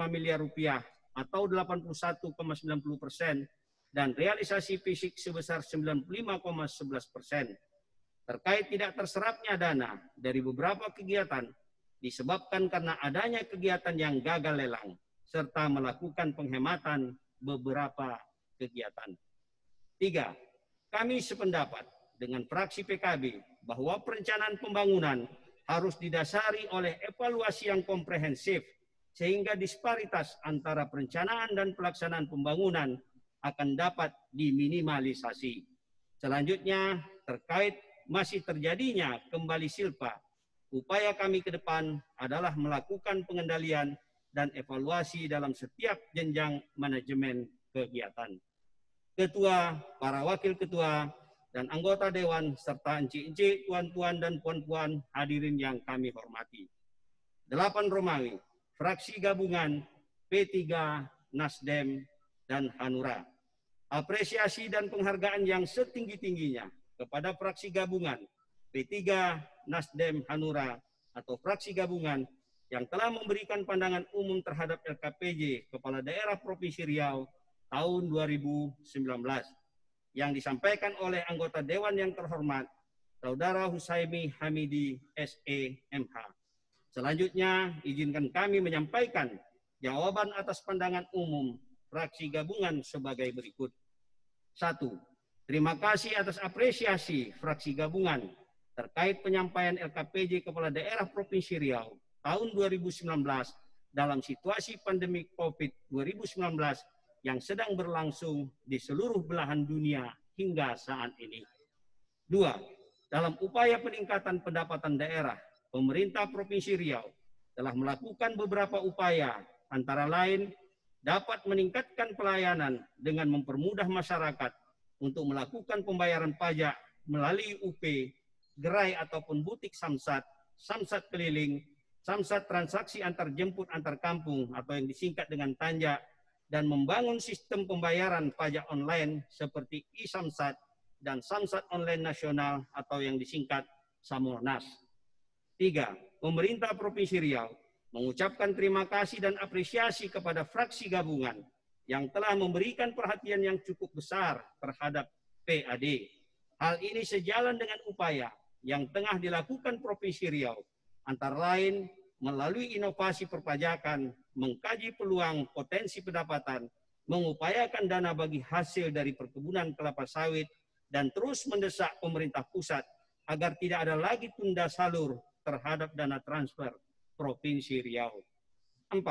miliar rupiah atau 81,90% dan realisasi fisik sebesar 95,11%. Terkait tidak terserapnya dana dari beberapa kegiatan disebabkan karena adanya kegiatan yang gagal lelang serta melakukan penghematan beberapa kegiatan. 3. Kami sependapat dengan fraksi PKB bahwa perencanaan pembangunan harus didasari oleh evaluasi yang komprehensif sehingga disparitas antara perencanaan dan pelaksanaan pembangunan akan dapat diminimalisasi. Selanjutnya, terkait masih terjadinya kembali silpa, upaya kami ke depan adalah melakukan pengendalian dan evaluasi dalam setiap jenjang manajemen kegiatan. Ketua, para wakil ketua, dan anggota dewan, serta encik-encik, tuan-tuan dan puan-puan hadirin yang kami hormati. 8 Romawi, fraksi gabungan P3, Nasdem, dan Hanura. Apresiasi dan penghargaan yang setinggi-tingginya kepada fraksi gabungan P3, Nasdem, Hanura, atau fraksi gabungan yang telah memberikan pandangan umum terhadap LKPJ Kepala Daerah Provinsi Riau tahun 2019 yang disampaikan oleh anggota Dewan yang terhormat, Saudara Husaimi Hamidi, SE, MH. Selanjutnya, izinkan kami menyampaikan jawaban atas pandangan umum fraksi gabungan sebagai berikut. 1. Terima kasih atas apresiasi fraksi gabungan terkait penyampaian LKPJ Kepala Daerah Provinsi Riau tahun 2019 dalam situasi pandemi COVID-19 yang sedang berlangsung di seluruh belahan dunia hingga saat ini. 2. Dalam upaya peningkatan pendapatan daerah, pemerintah Provinsi Riau telah melakukan beberapa upaya, antara lain dapat meningkatkan pelayanan dengan mempermudah masyarakat untuk melakukan pembayaran pajak melalui UP, gerai ataupun butik samsat, samsat keliling, samsat transaksi antar jemput antar kampung atau yang disingkat dengan tanja, dan membangun sistem pembayaran pajak online seperti e-samsat dan samsat online nasional atau yang disingkat Samornas. 3. Pemerintah Provinsi Riau mengucapkan terima kasih dan apresiasi kepada fraksi gabungan yang telah memberikan perhatian yang cukup besar terhadap PAD. Hal ini sejalan dengan upaya yang tengah dilakukan Provinsi Riau, antara lain melalui inovasi perpajakan, mengkaji peluang potensi pendapatan, mengupayakan dana bagi hasil dari perkebunan kelapa sawit, dan terus mendesak pemerintah pusat agar tidak ada lagi tunda salur terhadap dana transfer Provinsi Riau. 4.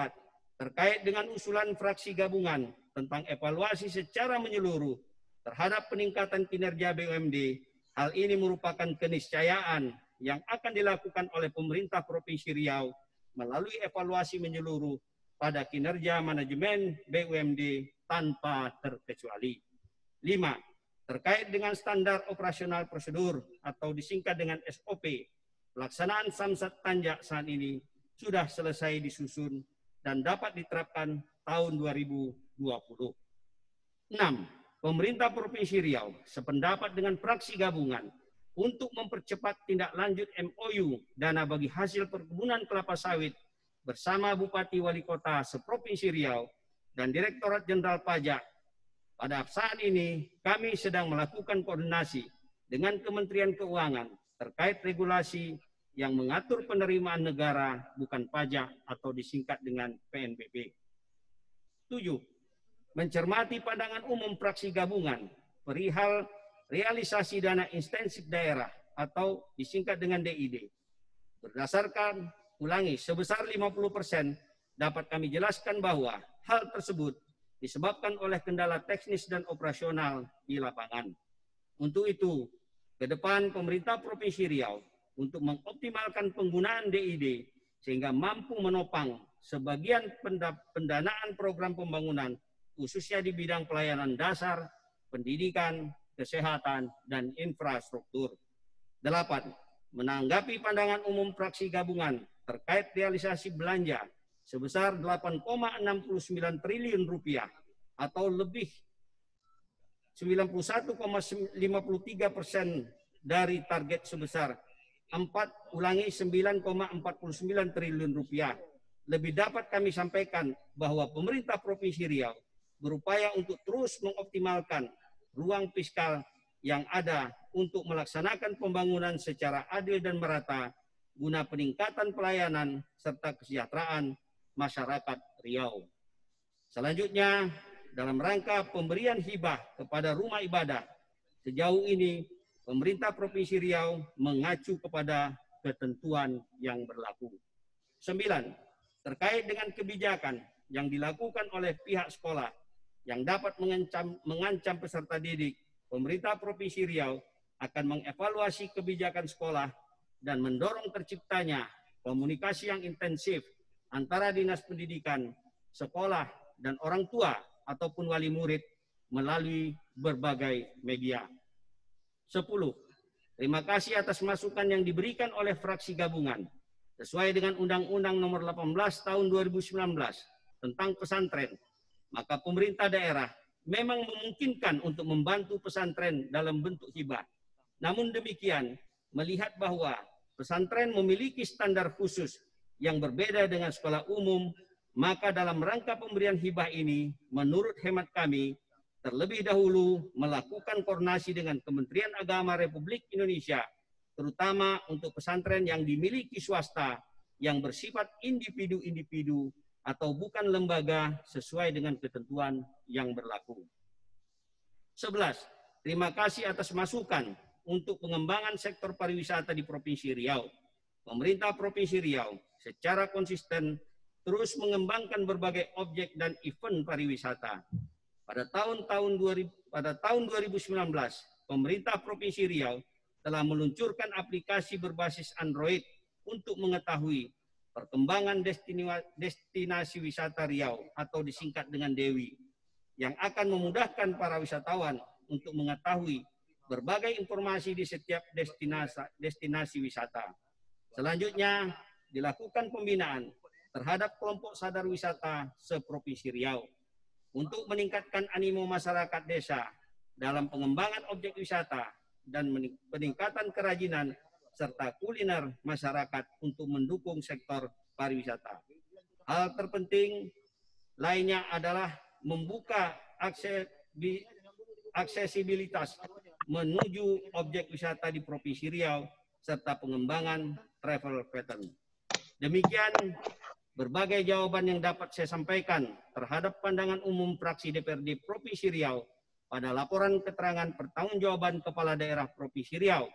Terkait dengan usulan fraksi gabungan tentang evaluasi secara menyeluruh terhadap peningkatan kinerja BUMD, hal ini merupakan keniscayaan yang akan dilakukan oleh pemerintah Provinsi Riau melalui evaluasi menyeluruh pada kinerja manajemen BUMD tanpa terkecuali. 5. Terkait dengan standar operasional prosedur atau disingkat dengan SOP, pelaksanaan samsat tanjak saat ini sudah selesai disusun dan dapat diterapkan tahun 2020. 6. Pemerintah Provinsi Riau sependapat dengan fraksi gabungan untuk mempercepat tindak lanjut MOU dana bagi hasil perkebunan kelapa sawit bersama Bupati Wali Kota seprovinsi Riau dan Direktorat Jenderal Pajak. Pada saat ini kami sedang melakukan koordinasi dengan Kementerian Keuangan terkait regulasi yang mengatur penerimaan negara bukan pajak atau disingkat dengan PNBP. 7. Mencermati pandangan umum fraksi gabungan perihal realisasi dana intensif daerah atau disingkat dengan DID. Berdasarkan, sebesar 50%, dapat kami jelaskan bahwa hal tersebut disebabkan oleh kendala teknis dan operasional di lapangan. Untuk itu, ke depan pemerintah Provinsi Riau untuk mengoptimalkan penggunaan DID sehingga mampu menopang sebagian pendanaan program pembangunan khususnya di bidang pelayanan dasar, pendidikan, kesehatan, dan infrastruktur. 8. Menanggapi pandangan umum fraksi gabungan terkait realisasi belanja sebesar 8,69 triliun rupiah atau lebih 91,53% dari target sebesar 9,49 triliun rupiah. Lebih dapat kami sampaikan bahwa pemerintah Provinsi Riau berupaya untuk terus mengoptimalkan ruang fiskal yang ada untuk melaksanakan pembangunan secara adil dan merata guna peningkatan pelayanan serta kesejahteraan masyarakat Riau. Selanjutnya, dalam rangka pemberian hibah kepada rumah ibadah, sejauh ini pemerintah Provinsi Riau mengacu kepada ketentuan yang berlaku. 9. Terkait dengan kebijakan yang dilakukan oleh pihak sekolah yang dapat mengancam peserta didik, pemerintah Provinsi Riau akan mengevaluasi kebijakan sekolah dan mendorong terciptanya komunikasi yang intensif antara Dinas Pendidikan, sekolah, dan orang tua ataupun wali murid melalui berbagai media. 10. Terima kasih atas masukan yang diberikan oleh fraksi gabungan sesuai dengan Undang-Undang Nomor 18 Tahun 2019 tentang pesantren. Maka pemerintah daerah memang memungkinkan untuk membantu pesantren dalam bentuk hibah. Namun demikian, melihat bahwa pesantren memiliki standar khusus yang berbeda dengan sekolah umum, maka dalam rangka pemberian hibah ini, menurut hemat kami, terlebih dahulu melakukan koordinasi dengan Kementerian Agama Republik Indonesia, terutama untuk pesantren yang dimiliki swasta yang bersifat individu-individu atau bukan lembaga sesuai dengan ketentuan yang berlaku. 11. Terima kasih atas masukan untuk pengembangan sektor pariwisata di Provinsi Riau. Pemerintah Provinsi Riau secara konsisten terus mengembangkan berbagai objek dan event pariwisata. Pada tahun 2019, pemerintah Provinsi Riau telah meluncurkan aplikasi berbasis Android untuk mengetahui perkembangan destinasi wisata Riau atau disingkat dengan DEWI, yang akan memudahkan para wisatawan untuk mengetahui berbagai informasi di setiap destinasi wisata. Selanjutnya, dilakukan pembinaan terhadap kelompok sadar wisata se-Provinsi Riau untuk meningkatkan animo masyarakat desa dalam pengembangan objek wisata dan peningkatan kerajinan serta kuliner masyarakat untuk mendukung sektor pariwisata. Hal terpenting lainnya adalah membuka aksesibilitas menuju objek wisata di Provinsi Riau serta pengembangan travel pattern. Demikian berbagai jawaban yang dapat saya sampaikan terhadap pandangan umum fraksi DPRD Provinsi Riau pada laporan keterangan pertanggungjawaban Kepala Daerah Provinsi Riau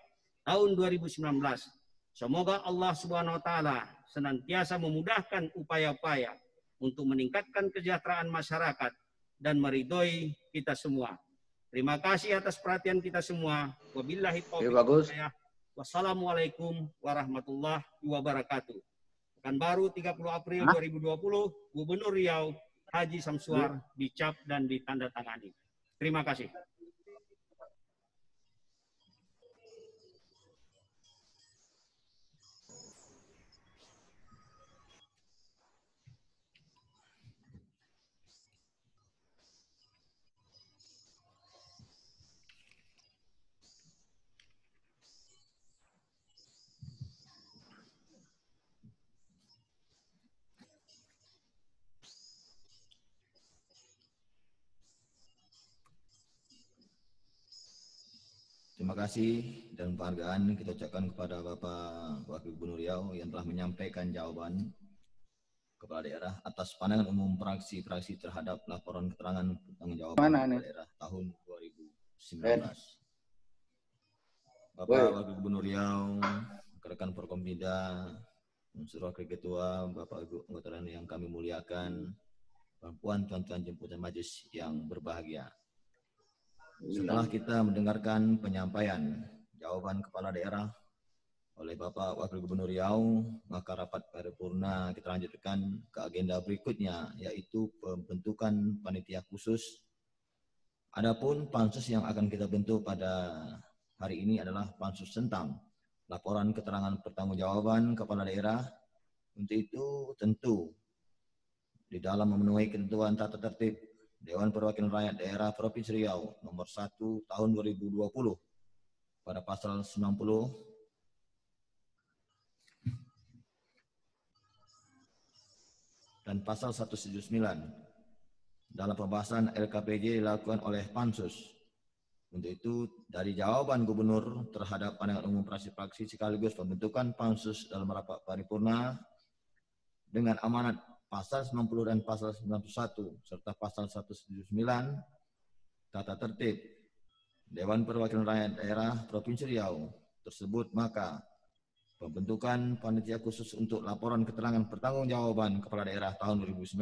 tahun 2019. Semoga Allah Subhanahu wa taala senantiasa memudahkan upaya-upaya untuk meningkatkan kesejahteraan masyarakat dan meridhoi kita semua. Terima kasih atas perhatian kita semua. Wabillahi taufiq wal hidayah. Wassalamualaikum warahmatullahi wabarakatuh. Pekanbaru 30 April 2020, Gubernur Riau Haji Samsuar dicap dan ditandatangani. Terima kasih. Terima kasih dan penghargaan kita ucapkan kepada Bapak Wakil Gubernur Riau yang telah menyampaikan jawaban Kepala Daerah atas pandangan umum fraksi-fraksi terhadap laporan keterangan pertanggungjawaban Kepala Daerah tahun 2019. Bapak Wakil Gubernur Riau, rekan Forkompinda, Unsur Wakil Ketua, Bapak Ibu anggota yang kami muliakan, perempuan, tuan-tuan jemputan majelis yang berbahagia. Setelah kita mendengarkan penyampaian jawaban Kepala Daerah oleh Bapak Wakil Gubernur Riau, maka rapat paripurna kita lanjutkan ke agenda berikutnya, yaitu pembentukan panitia khusus. Adapun pansus yang akan kita bentuk pada hari ini adalah pansus tentang laporan keterangan pertanggungjawaban Kepala Daerah. Untuk itu tentu di dalam memenuhi ketentuan tata tertib Dewan Perwakilan Rakyat Daerah Provinsi Riau nomor 1 tahun 2020 pada pasal 90 dan pasal 179 dalam pembahasan LKPJ dilakukan oleh Pansus. Untuk itu, dari jawaban Gubernur terhadap pandangan umum fraksi-fraksi sekaligus pembentukan Pansus dalam rapat paripurna dengan amanat pasal 90 dan pasal 91 serta pasal 179 tata tertib Dewan Perwakilan Rakyat Daerah Provinsi Riau tersebut, maka pembentukan panitia khusus untuk laporan keterangan pertanggungjawaban kepala daerah tahun 2019,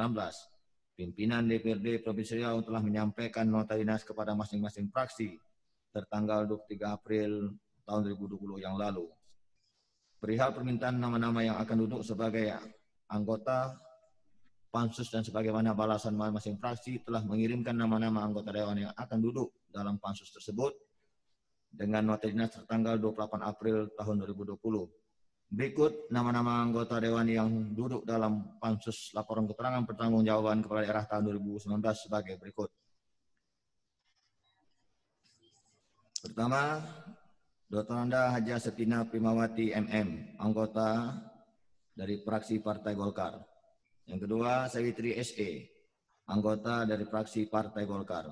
pimpinan DPRD Provinsi Riau telah menyampaikan nota dinas kepada masing-masing fraksi tertanggal 23 April tahun 2020 yang lalu. Perihal permintaan nama-nama yang akan duduk sebagai anggota Pansus dan sebagaimana balasan masing-masing fraksi telah mengirimkan nama-nama anggota dewan yang akan duduk dalam Pansus tersebut dengan nota dinas tertanggal 28 April tahun 2020. Berikut nama-nama anggota dewan yang duduk dalam Pansus laporan keterangan pertanggungjawaban kepala daerah tahun 2019 sebagai berikut. Pertama, Dr. Anda Haja Setina Primawati MM, anggota dari fraksi Partai Golkar. Yang kedua, Sawitri SE, anggota dari fraksi Partai Golkar.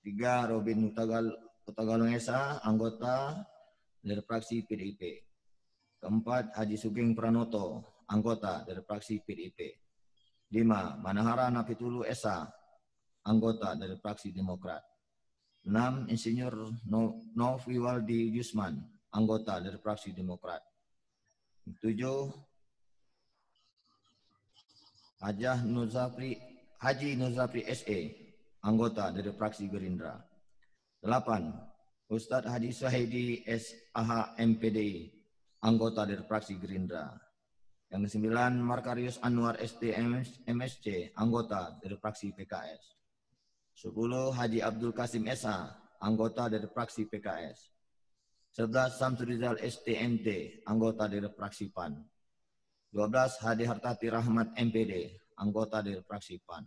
Ketiga, Robin Utagalung Esa, anggota dari fraksi PDIP. Keempat, Haji Sugeng Pranoto, anggota dari fraksi PDIP. 5, Manahara Napitulu Esa, anggota dari fraksi Demokrat. 6, Insinyur Noviwaldi Yusman, anggota dari fraksi Demokrat. 7, Haji Nuzapri SE, anggota dari fraksi Gerindra. 8, Ustadz Haji Suhaidi SAH MPDI, anggota dari fraksi Gerindra. Yang ke-9, Markarius Anwar ST MSC, anggota dari fraksi PKS. 10, Haji Abdul Kasim SA, anggota dari fraksi PKS. 11, Samsurizal STMT, anggota dari fraksi PAN. 12, Hadi Hartati Rahmat MPD, anggota dari fraksi PAN.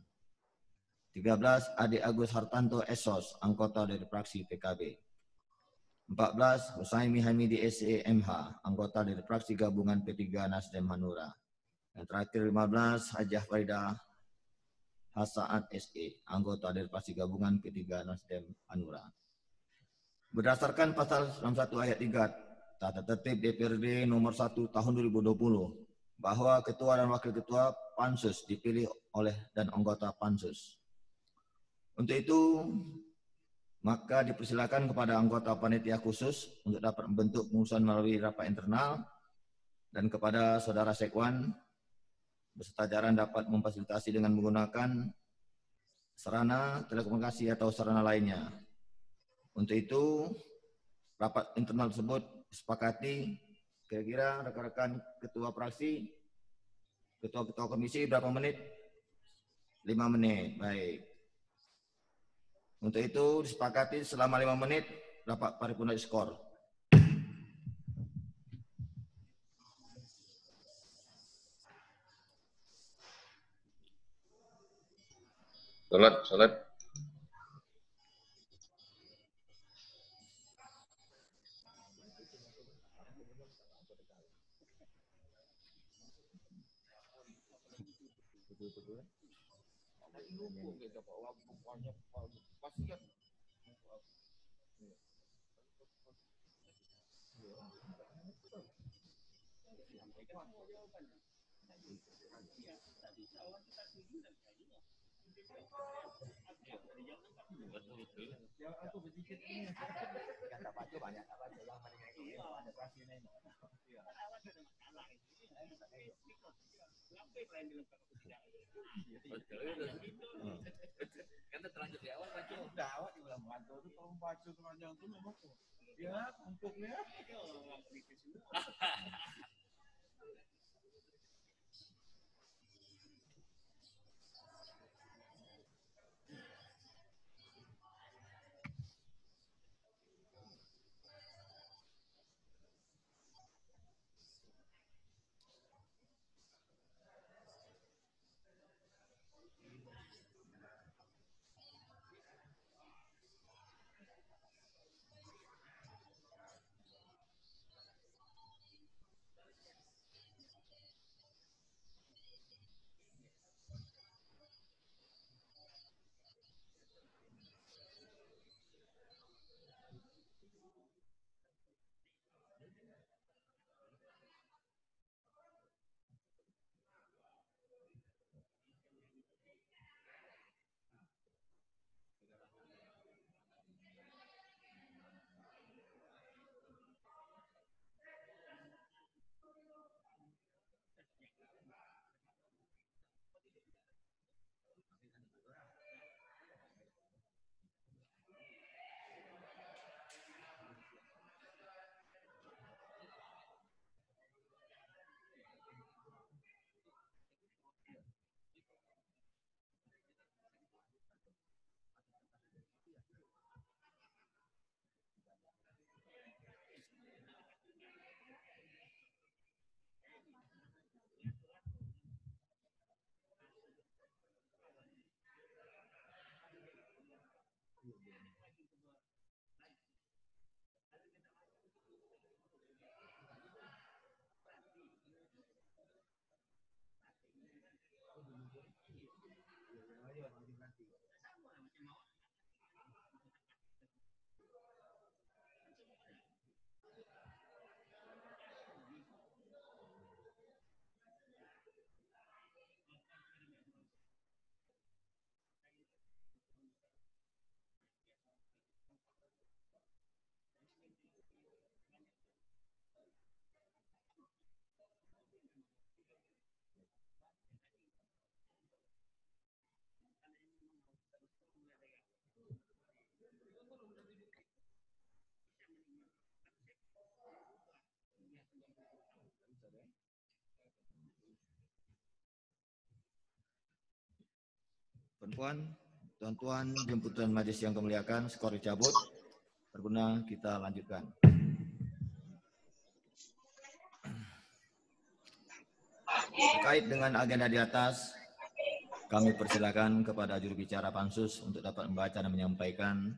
13, Ade Agus Hartanto Esos, anggota dari fraksi PKB. 14, Husaimi Hamidi SEMH, anggota dari fraksi gabungan P3 Nasdem Hanura. Yang terakhir 15, Hajah Farida Hasaat SE, anggota dari fraksi gabungan P3 Nasdem Hanura. Berdasarkan pasal 91 ayat 3 Tata Tertib DPRD nomor 1 tahun 2020, bahwa ketua dan wakil ketua Pansus dipilih oleh dan anggota Pansus. Untuk itu, maka dipersilakan kepada anggota panitia khusus untuk dapat membentuk pengusuhan melalui rapat internal dan kepada saudara Sekwan beserta jajaran dapat memfasilitasi dengan menggunakan sarana telekomunikasi atau sarana lainnya. Untuk itu, rapat internal tersebut disepakati kira-kira rekan-rekan ketua fraksi, ketua-ketua komisi berapa menit? 5 menit, baik. Untuk itu disepakati selama 5 menit rapat paripurna diskor. Salat. Kan terlanjur di awal baca. Udah awal diulang baca itu kalau baca telanjang itu memang ya kumpulnya. Tuan-tuan, tuan-tuan, jemputan majelis yang kami muliakan, skor dicabut. Berguna kita lanjutkan. Terkait dengan agenda di atas, kami persilakan kepada juru bicara Pansus untuk dapat membaca dan menyampaikan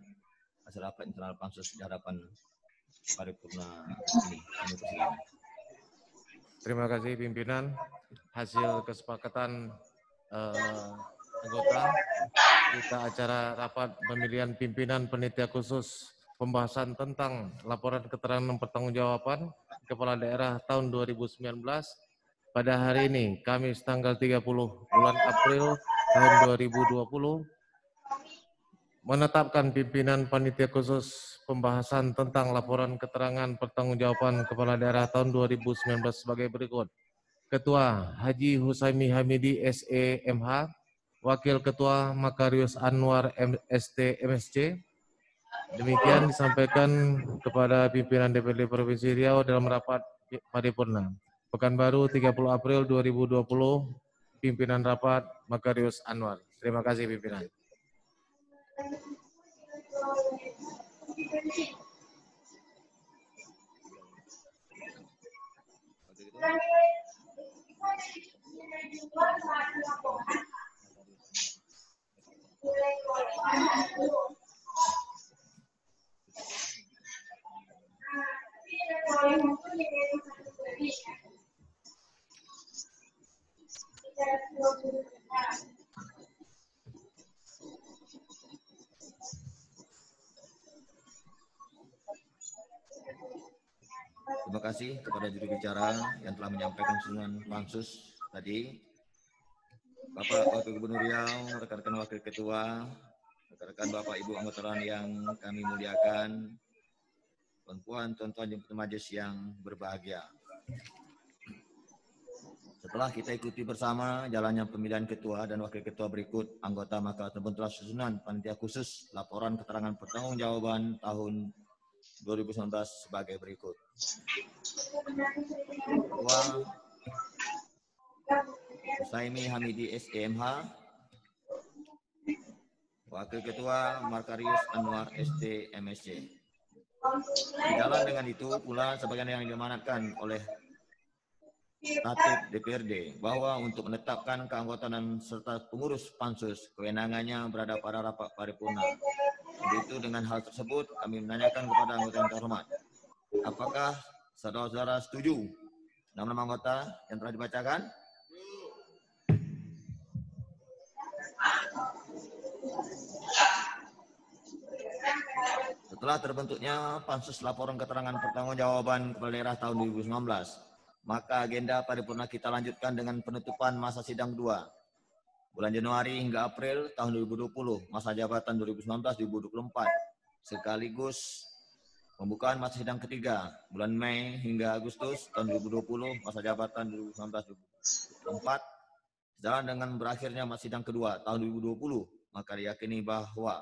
hasil rapat internal Pansus di hadapan paripurna ini. Kami persilakan. Terima kasih pimpinan. Hasil kesepakatan anggota berita acara rapat pemilihan pimpinan panitia khusus pembahasan tentang laporan keterangan pertanggungjawaban kepala daerah tahun 2019 pada hari ini, Kamis tanggal 30 bulan April tahun 2020, menetapkan pimpinan panitia khusus pembahasan tentang laporan keterangan pertanggungjawaban kepala daerah tahun 2019 sebagai berikut. Ketua Haji Husaimi Hamidi SE MH, Wakil Ketua Makarius Anwar ST MSC. Demikian disampaikan kepada pimpinan DPRD Provinsi Riau dalam rapat paripurna. Pekanbaru 30 April 2020, pimpinan rapat Makarius Anwar. Terima kasih pimpinan. Terima kasih kepada juru bicara yang telah menyampaikan usulan Pansus tadi. Bapak Wakil Gubernur Riau, rekan-rekan Wakil Ketua, rekan-rekan Bapak Ibu anggota yang kami muliakan, tuan-tuan jemputan majelis yang berbahagia. Setelah kita ikuti bersama jalannya pemilihan ketua dan wakil ketua berikut, anggota maka terbentuklah susunan panitia khusus laporan keterangan pertanggungjawaban tahun 2019 sebagai berikut. Ketua Husaimi Hamidi SEMH, Wakil Ketua Makarius Anwar ST MSC. Sejalan dengan itu pula sebagian yang diamanatkan oleh Tatip DPRD bahwa untuk menetapkan keanggotaan serta pengurus Pansus kewenangannya berada pada rapat paripurna. Begitu dengan hal tersebut kami menanyakan kepada anggota yang terhormat, apakah saudara-saudara setuju nama-nama anggota yang telah dibacakan? Setelah terbentuknya Pansus Laporan Keterangan Pertanggungjawaban Kepala Daerah tahun 2019, maka agenda paripurna kita lanjutkan dengan penutupan masa sidang kedua bulan Januari hingga April tahun 2020, masa jabatan 2019-2024, sekaligus pembukaan masa sidang ketiga bulan Mei hingga Agustus tahun 2020, masa jabatan 2019-2024, sejalan dengan berakhirnya masa sidang kedua tahun 2020, maka diyakini bahwa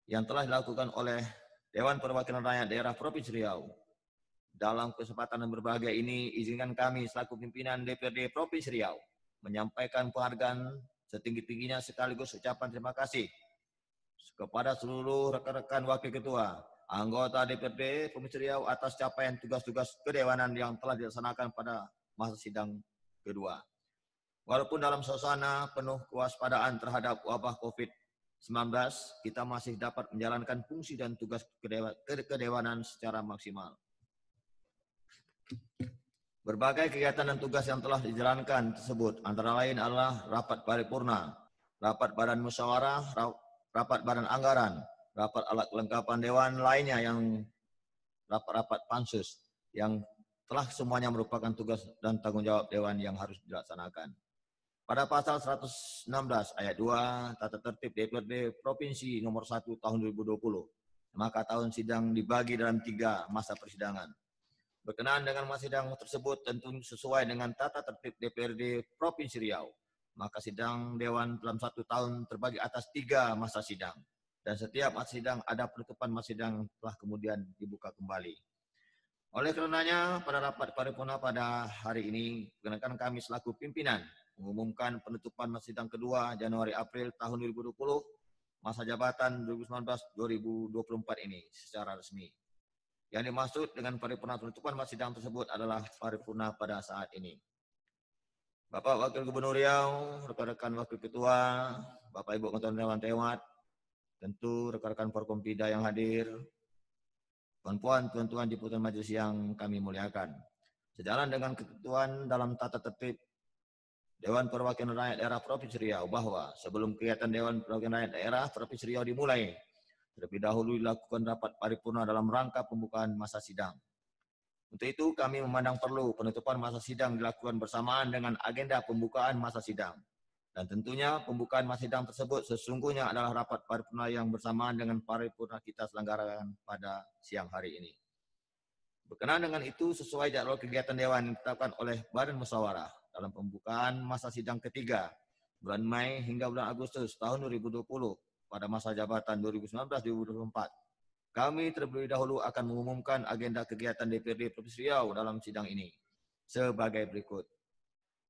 yang telah dilakukan oleh Dewan Perwakilan Rakyat Daerah Provinsi Riau dalam kesempatan yang berbahagia ini, izinkan kami selaku pimpinan DPRD Provinsi Riau menyampaikan penghargaan setinggi-tingginya sekaligus ucapan terima kasih kepada seluruh rekan-rekan wakil ketua, anggota DPRD Provinsi Riau atas capaian tugas-tugas kedewanan yang telah dilaksanakan pada masa sidang kedua. Walaupun dalam suasana penuh kewaspadaan terhadap wabah COVID-19, kita masih dapat menjalankan fungsi dan tugas kedewanan secara maksimal. Berbagai kegiatan dan tugas yang telah dijalankan tersebut antara lain adalah rapat paripurna, rapat badan musyawarah, rapat badan anggaran, rapat alat kelengkapan dewan lainnya yang rapat-rapat Pansus yang telah semuanya merupakan tugas dan tanggung jawab dewan yang harus dilaksanakan. Pada pasal 116 ayat 2 Tata Tertib DPRD Provinsi nomor 1 tahun 2020, maka tahun sidang dibagi dalam 3 masa persidangan. Berkenaan dengan masa sidang tersebut tentu sesuai dengan Tata Tertib DPRD Provinsi Riau, maka sidang Dewan dalam 1 tahun terbagi atas 3 masa sidang. Dan setiap masa sidang ada penutupan masa sidang telah kemudian dibuka kembali. Oleh karenanya pada rapat paripurna pada hari ini, perkenankan kami selaku pimpinan mengumumkan penutupan masa sidang kedua Januari-April tahun 2020 masa jabatan 2019-2024 ini secara resmi. Yang dimaksud dengan paripurna penutupan masa sidang tersebut adalah paripurna pada saat ini. Bapak Wakil Gubernur Riau, rekan-rekan Wakil Ketua, Bapak Ibu Ketua Dewan Tewat, tentu rekan-rekan Forkompida yang hadir, tuan-tuan di Putusan Majelis yang kami muliakan. Sejalan dengan ketentuan dalam tata tertib Dewan Perwakilan Rakyat Daerah Provinsi Riau bahwa sebelum kegiatan Dewan Perwakilan Rakyat Daerah Provinsi Riau dimulai, terlebih dahulu dilakukan rapat paripurna dalam rangka pembukaan masa sidang. Untuk itu kami memandang perlu penutupan masa sidang dilakukan bersamaan dengan agenda pembukaan masa sidang. Dan tentunya pembukaan masa sidang tersebut sesungguhnya adalah rapat paripurna yang bersamaan dengan paripurna kita selenggarakan pada siang hari ini. Berkenaan dengan itu, sesuai jadwal kegiatan Dewan yang ditetapkan oleh Badan Musyawarah dalam pembukaan masa sidang ketiga bulan Mei hingga bulan Agustus tahun 2020 pada masa jabatan 2019-2024, kami terlebih dahulu akan mengumumkan agenda kegiatan DPRD Provinsi Riau dalam sidang ini sebagai berikut.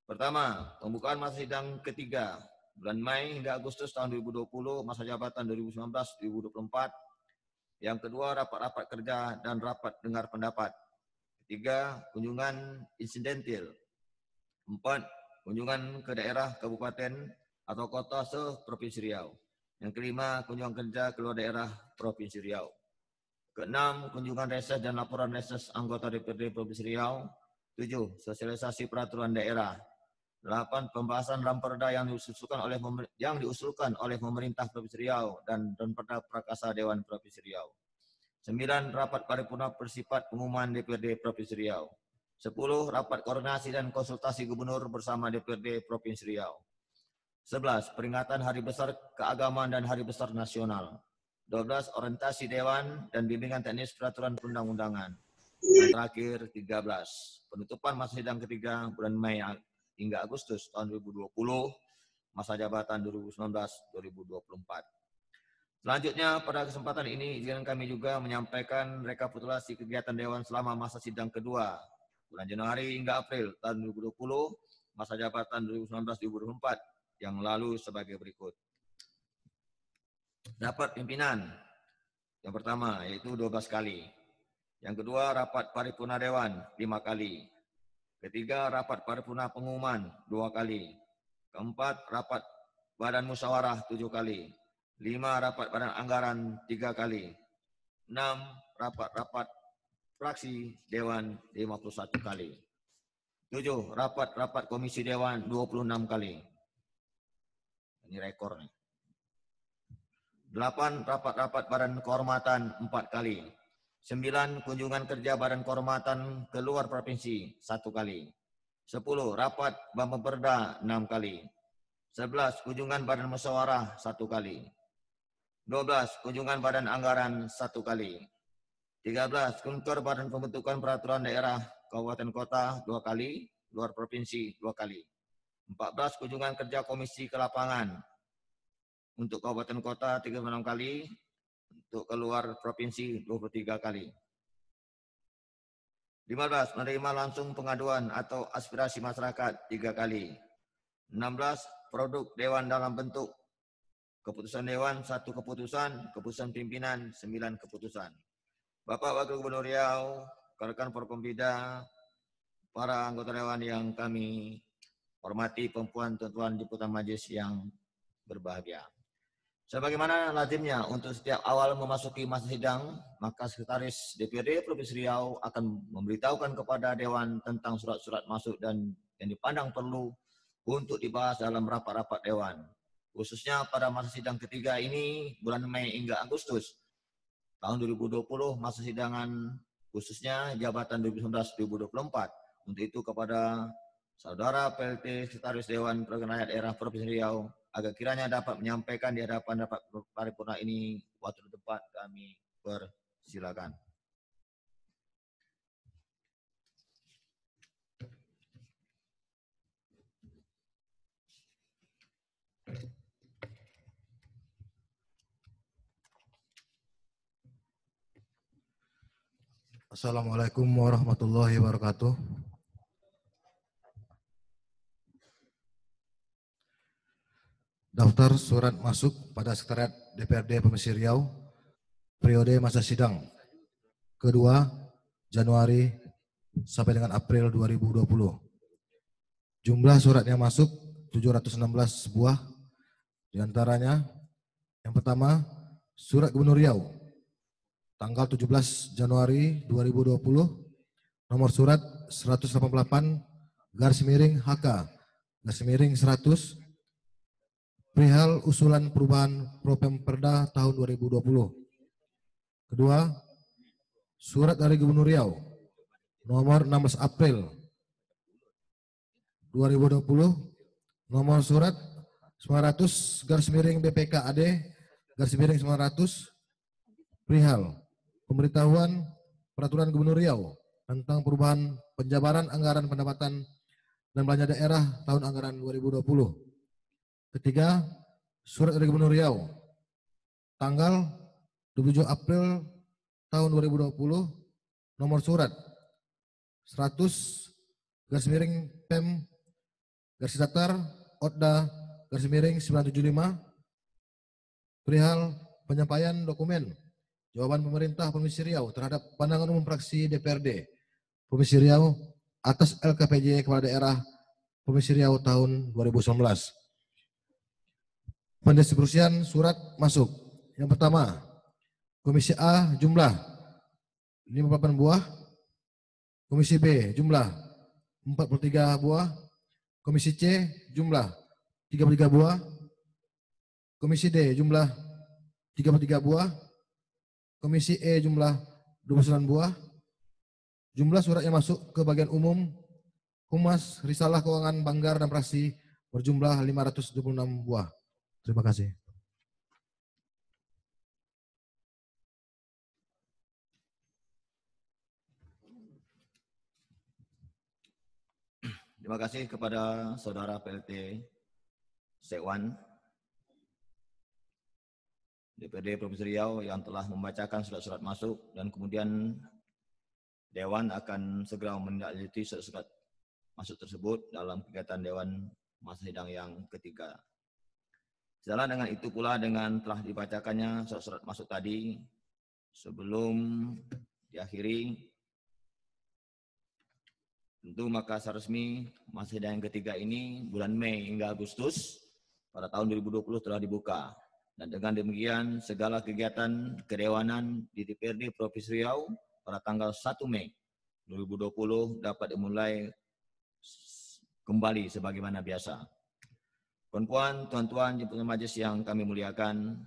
Pertama, pembukaan masa sidang ketiga bulan Mei hingga Agustus tahun 2020 masa jabatan 2019-2024. Yang kedua, rapat-rapat kerja dan rapat dengar pendapat. Ketiga, kunjungan insidentil. 4, kunjungan ke daerah, kabupaten, atau kota se-Provinsi Riau. Yang kelima, kunjungan kerja ke luar daerah Provinsi Riau. Keenam, kunjungan reses dan laporan reses anggota DPRD Provinsi Riau. 7, sosialisasi peraturan daerah. 8, pembahasan ramperda yang diusulkan oleh pemerintah Provinsi Riau dan Perda Prakasa Dewan Provinsi Riau. 9, rapat paripurna bersifat pengumuman DPRD Provinsi Riau. 10, rapat koordinasi dan konsultasi gubernur bersama DPRD Provinsi Riau. 11, peringatan Hari Besar Keagamaan dan Hari Besar Nasional. 12, orientasi Dewan dan bimbingan teknis peraturan perundang-undangan. Dan terakhir, 13, penutupan masa sidang ketiga bulan Mei hingga Agustus tahun 2020, masa jabatan 2019-2024. Selanjutnya, pada kesempatan ini, izinkan kami juga menyampaikan rekapitulasi kegiatan Dewan selama masa sidang kedua, bulan Januari hingga April tahun 2020, masa jabatan 2019-2024 yang lalu sebagai berikut. Rapat pimpinan, yang pertama yaitu 12 kali. Yang kedua, rapat paripurna Dewan 5 kali. Ketiga, rapat paripurna pengumuman 2 kali. Keempat, rapat badan musyawarah 7 kali. 5, rapat badan anggaran 3 kali. 6, rapat fraksi Dewan 51 kali. 7, rapat komisi Dewan 26 kali. Ini rekor nih. 8, rapat badan kehormatan 4 kali. 9, kunjungan kerja badan kehormatan ke luar provinsi 1 kali. 10, rapat Bapemperda 6 kali. 11, kunjungan badan musyawarah 1 kali. 12, kunjungan badan anggaran 1 kali. 13, kunker badan pembentukan peraturan daerah kabupaten kota 2 kali, luar provinsi 2 kali. 14, kunjungan kerja komisi ke lapangan untuk kabupaten kota 36 kali, untuk keluar provinsi 23 kali. 15, menerima langsung pengaduan atau aspirasi masyarakat 3 kali. 16, produk Dewan dalam bentuk keputusan Dewan 1 keputusan pimpinan 9 keputusan. Bapak Wakil Gubernur Riau, rekan Forkompida, para anggota Dewan yang kami hormati, tuan-tuan di Putusan Majelis yang berbahagia. Sebagaimana lazimnya untuk setiap awal memasuki masa sidang, maka Sekretaris DPRD Provinsi Riau akan memberitahukan kepada Dewan tentang surat-surat masuk dan yang dipandang perlu untuk dibahas dalam rapat-rapat Dewan. Khususnya pada masa sidang ketiga ini, bulan Mei hingga Agustus tahun 2020, masa sidangan khususnya jabatan 2019-2024. Untuk itu kepada Saudara PLT Sekretaris Dewan Perwakilan Rakyat Daerah Provinsi Riau, agar kiranya dapat menyampaikan di hadapan rapat paripurna ini, waktu tepat kami persilakan. Assalamualaikum warahmatullahi wabarakatuh. daftar surat masuk pada Sekretariat DPRD Provinsi Riau periode masa sidang kedua Januari sampai dengan April 2020. Jumlah surat yang masuk 716 buah, diantaranya yang pertama surat Gubernur Riau tanggal 17 Januari 2020 nomor surat 188/HK/100 perihal usulan perubahan Propemperda tahun 2020. Kedua, surat dari Gubernur Riau nomor 16 April 2020 nomor surat 900/BPKAD/900 perihal pemberitahuan peraturan Gubernur Riau tentang perubahan penjabaran anggaran pendapatan dan belanja daerah tahun anggaran 2020. Ketiga, surat dari Gubernur Riau tanggal 27 April tahun 2020 nomor surat 100/PEM/OTDA/975 perihal penyampaian dokumen jawaban pemerintah Provinsi Riau terhadap pandangan umum fraksi DPRD Provinsi Riau atas LKPJ Kepala Daerah Provinsi Riau tahun 2019. Pendistribusian surat masuk. Yang pertama, Komisi A jumlah 58 buah, Komisi B jumlah 43 buah, Komisi C jumlah 33 buah, Komisi D jumlah 33 buah, Komisi E jumlah 29 buah. Jumlah surat yang masuk ke bagian umum Humas Risalah Keuangan Banggar dan Praksi berjumlah 526 buah. Terima kasih. Terima kasih kepada Saudara PLT Sekwan DPRD Provinsi Riau yang telah membacakan surat-surat masuk dan kemudian Dewan akan segera menindaklanjuti surat-surat masuk tersebut dalam kegiatan Dewan masa sidang yang ketiga. Sejalan dengan itu pula dengan telah dibacakannya surat-surat masuk tadi, sebelum diakhiri, tentu maka secara resmi masa sidang yang ketiga ini bulan Mei hingga Agustus pada tahun 2020 telah dibuka. Dan dengan demikian segala kegiatan kedewanan di DPRD Provinsi Riau pada tanggal 1 Mei 2020 dapat dimulai kembali sebagaimana biasa. Puan-puan, tuan-tuan, jemputan majelis yang kami muliakan,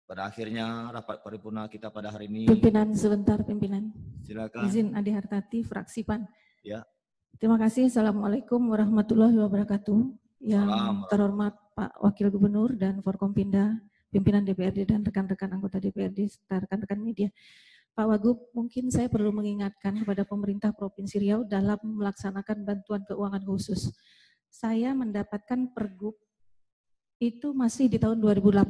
pada akhirnya rapat paripurna kita pada hari ini. Pimpinan sebentar, pimpinan. Silakan. Izin Adi Hartati, fraksi PAN. Ya. Terima kasih. Assalamualaikum warahmatullahi wabarakatuh. Yang terhormat Pak Wakil Gubernur dan Forkompinda, pimpinan DPRD dan rekan-rekan anggota DPRD serta rekan-rekan media. Pak Wagub, mungkin saya perlu mengingatkan kepada pemerintah Provinsi Riau dalam melaksanakan bantuan keuangan khusus. Saya mendapatkan pergub itu masih di tahun 2018.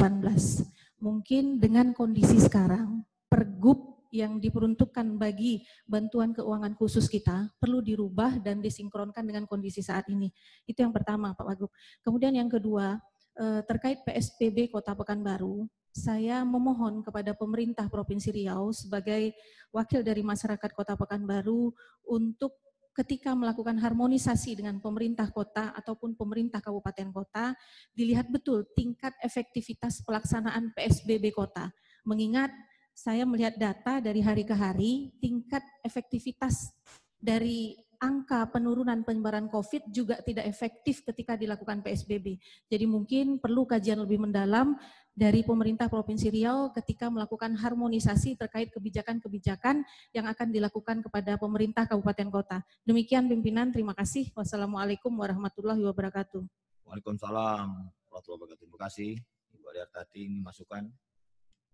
Mungkin dengan kondisi sekarang, pergub yang diperuntukkan bagi bantuan keuangan khusus kita perlu dirubah dan disinkronkan dengan kondisi saat ini. Itu yang pertama, Pak Wagub. Kemudian yang kedua, terkait PSBB Kota Pekanbaru, saya memohon kepada pemerintah Provinsi Riau sebagai wakil dari masyarakat Kota Pekanbaru untuk ketika melakukan harmonisasi dengan pemerintah kota ataupun pemerintah kabupaten kota, dilihat betul tingkat efektivitas pelaksanaan PSBB kota. Mengingat saya melihat data dari hari ke hari, tingkat efektivitas dari angka penurunan penyebaran COVID juga tidak efektif ketika dilakukan PSBB. Jadi mungkin perlu kajian lebih mendalam dari pemerintah Provinsi Riau ketika melakukan harmonisasi terkait kebijakan-kebijakan yang akan dilakukan kepada pemerintah kabupaten kota. Demikian pimpinan, terima kasih. Wassalamualaikum warahmatullahi wabarakatuh. Waalaikumsalam warahmatullahi wabarakatuh. Terima kasih Ibu Adi Hartati, ini masukan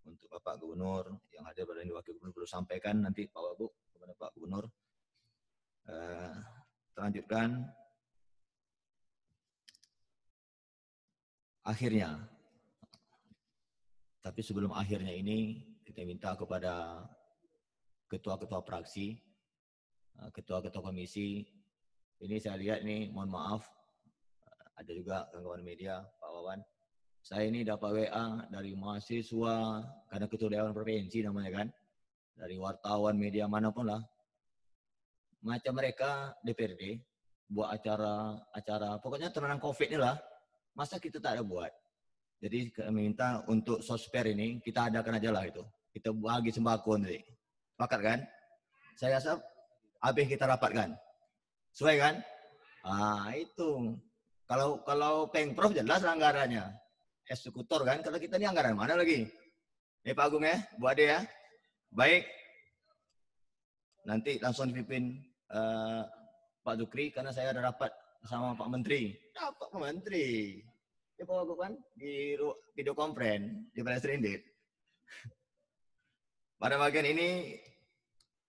untuk Bapak Gubernur yang hadir pada ini Wakil Gubernur perlu sampaikan nanti Pak Wagub kepada Pak Gubernur. Terlanjutkan. Akhirnya, tapi sebelum akhirnya ini kita minta kepada ketua-ketua fraksi, ketua-ketua komisi. Ini saya lihat ini, mohon maaf, ada juga kawan-kawan media, Pak kawan-kawan. Saya ini dapat WA dari mahasiswa, karena ketua Dewan Provinsi namanya kan, dari wartawan media manapun lah. Macam mereka DPRD buat acara pokoknya tentang COVID ini lah. Masa kita tak ada buat? Jadi kami minta untuk sosper ini kita adakan aja lah itu. Kita bagi sembako nanti. Sepakat kan? Saya rasa habis kita rapatkan. Sesuai kan? Itu. Kalau Pemprov jelas anggarannya. Eksekutor kan? Kalau kita ini anggaran mana lagi? Pak Agung ya, Bu Ade ya. Baik. Nanti langsung dipimpin Pak Zukri karena saya ada rapat sama Pak Menteri. Pak Menteri. Dia bawa aku kan di video conference di Balai Serindit. Pada bagian ini,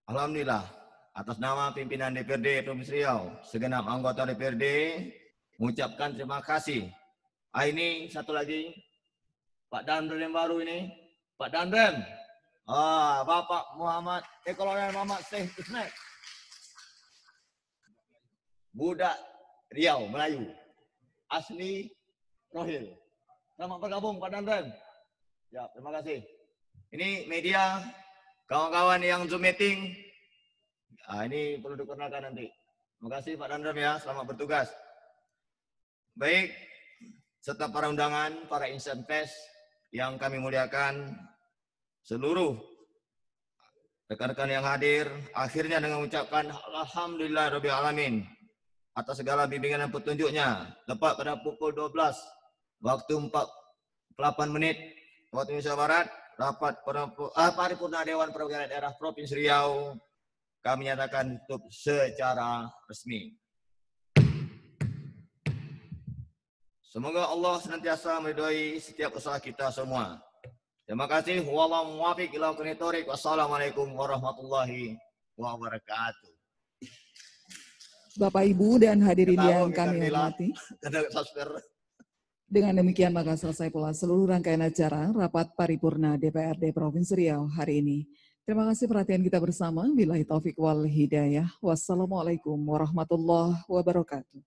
alhamdulillah, atas nama pimpinan DPRD Provinsi Riau, segenap anggota DPRD mengucapkan terima kasih. Ini satu lagi, Pak Danrem yang baru ini, Pak Danrem, Bapak Muhammad, Kolonel Muhammad Syekh Ismail, budak Riau, Melayu, asli Rohil. Selamat bergabung Pak Danrem. Ya, terima kasih. Ini media, kawan-kawan yang Zoom meeting. Ini perlu dikenalkan nanti. Terima kasih Pak Danrem ya, selamat bertugas. Baik, serta para undangan, para insan pers yang kami muliakan, seluruh rekan-rekan yang hadir, akhirnya dengan mengucapkan Alhamdulillah Rabbil Alamin atas segala bimbingan dan petunjuknya, tepat pada pukul 12 waktu 48 menit waktu Indonesia Barat, rapat paripurna Dewan Perwakilan Daerah Provinsi Riau kami nyatakan tutup secara resmi. Semoga Allah senantiasa meridhai setiap usaha kita semua. Terima kasih. Wallahu muwaffiq ila aqwamit thoriq. Wassalamualaikum warahmatullahi wabarakatuh. Bapak, Ibu, dan hadirin yang kami hormati. Dengan demikian maka selesai pula seluruh rangkaian acara Rapat Paripurna DPRD Provinsi Riau hari ini. Terima kasih perhatian kita bersama. Billahi taufik wal hidayah. Wassalamualaikum warahmatullahi wabarakatuh.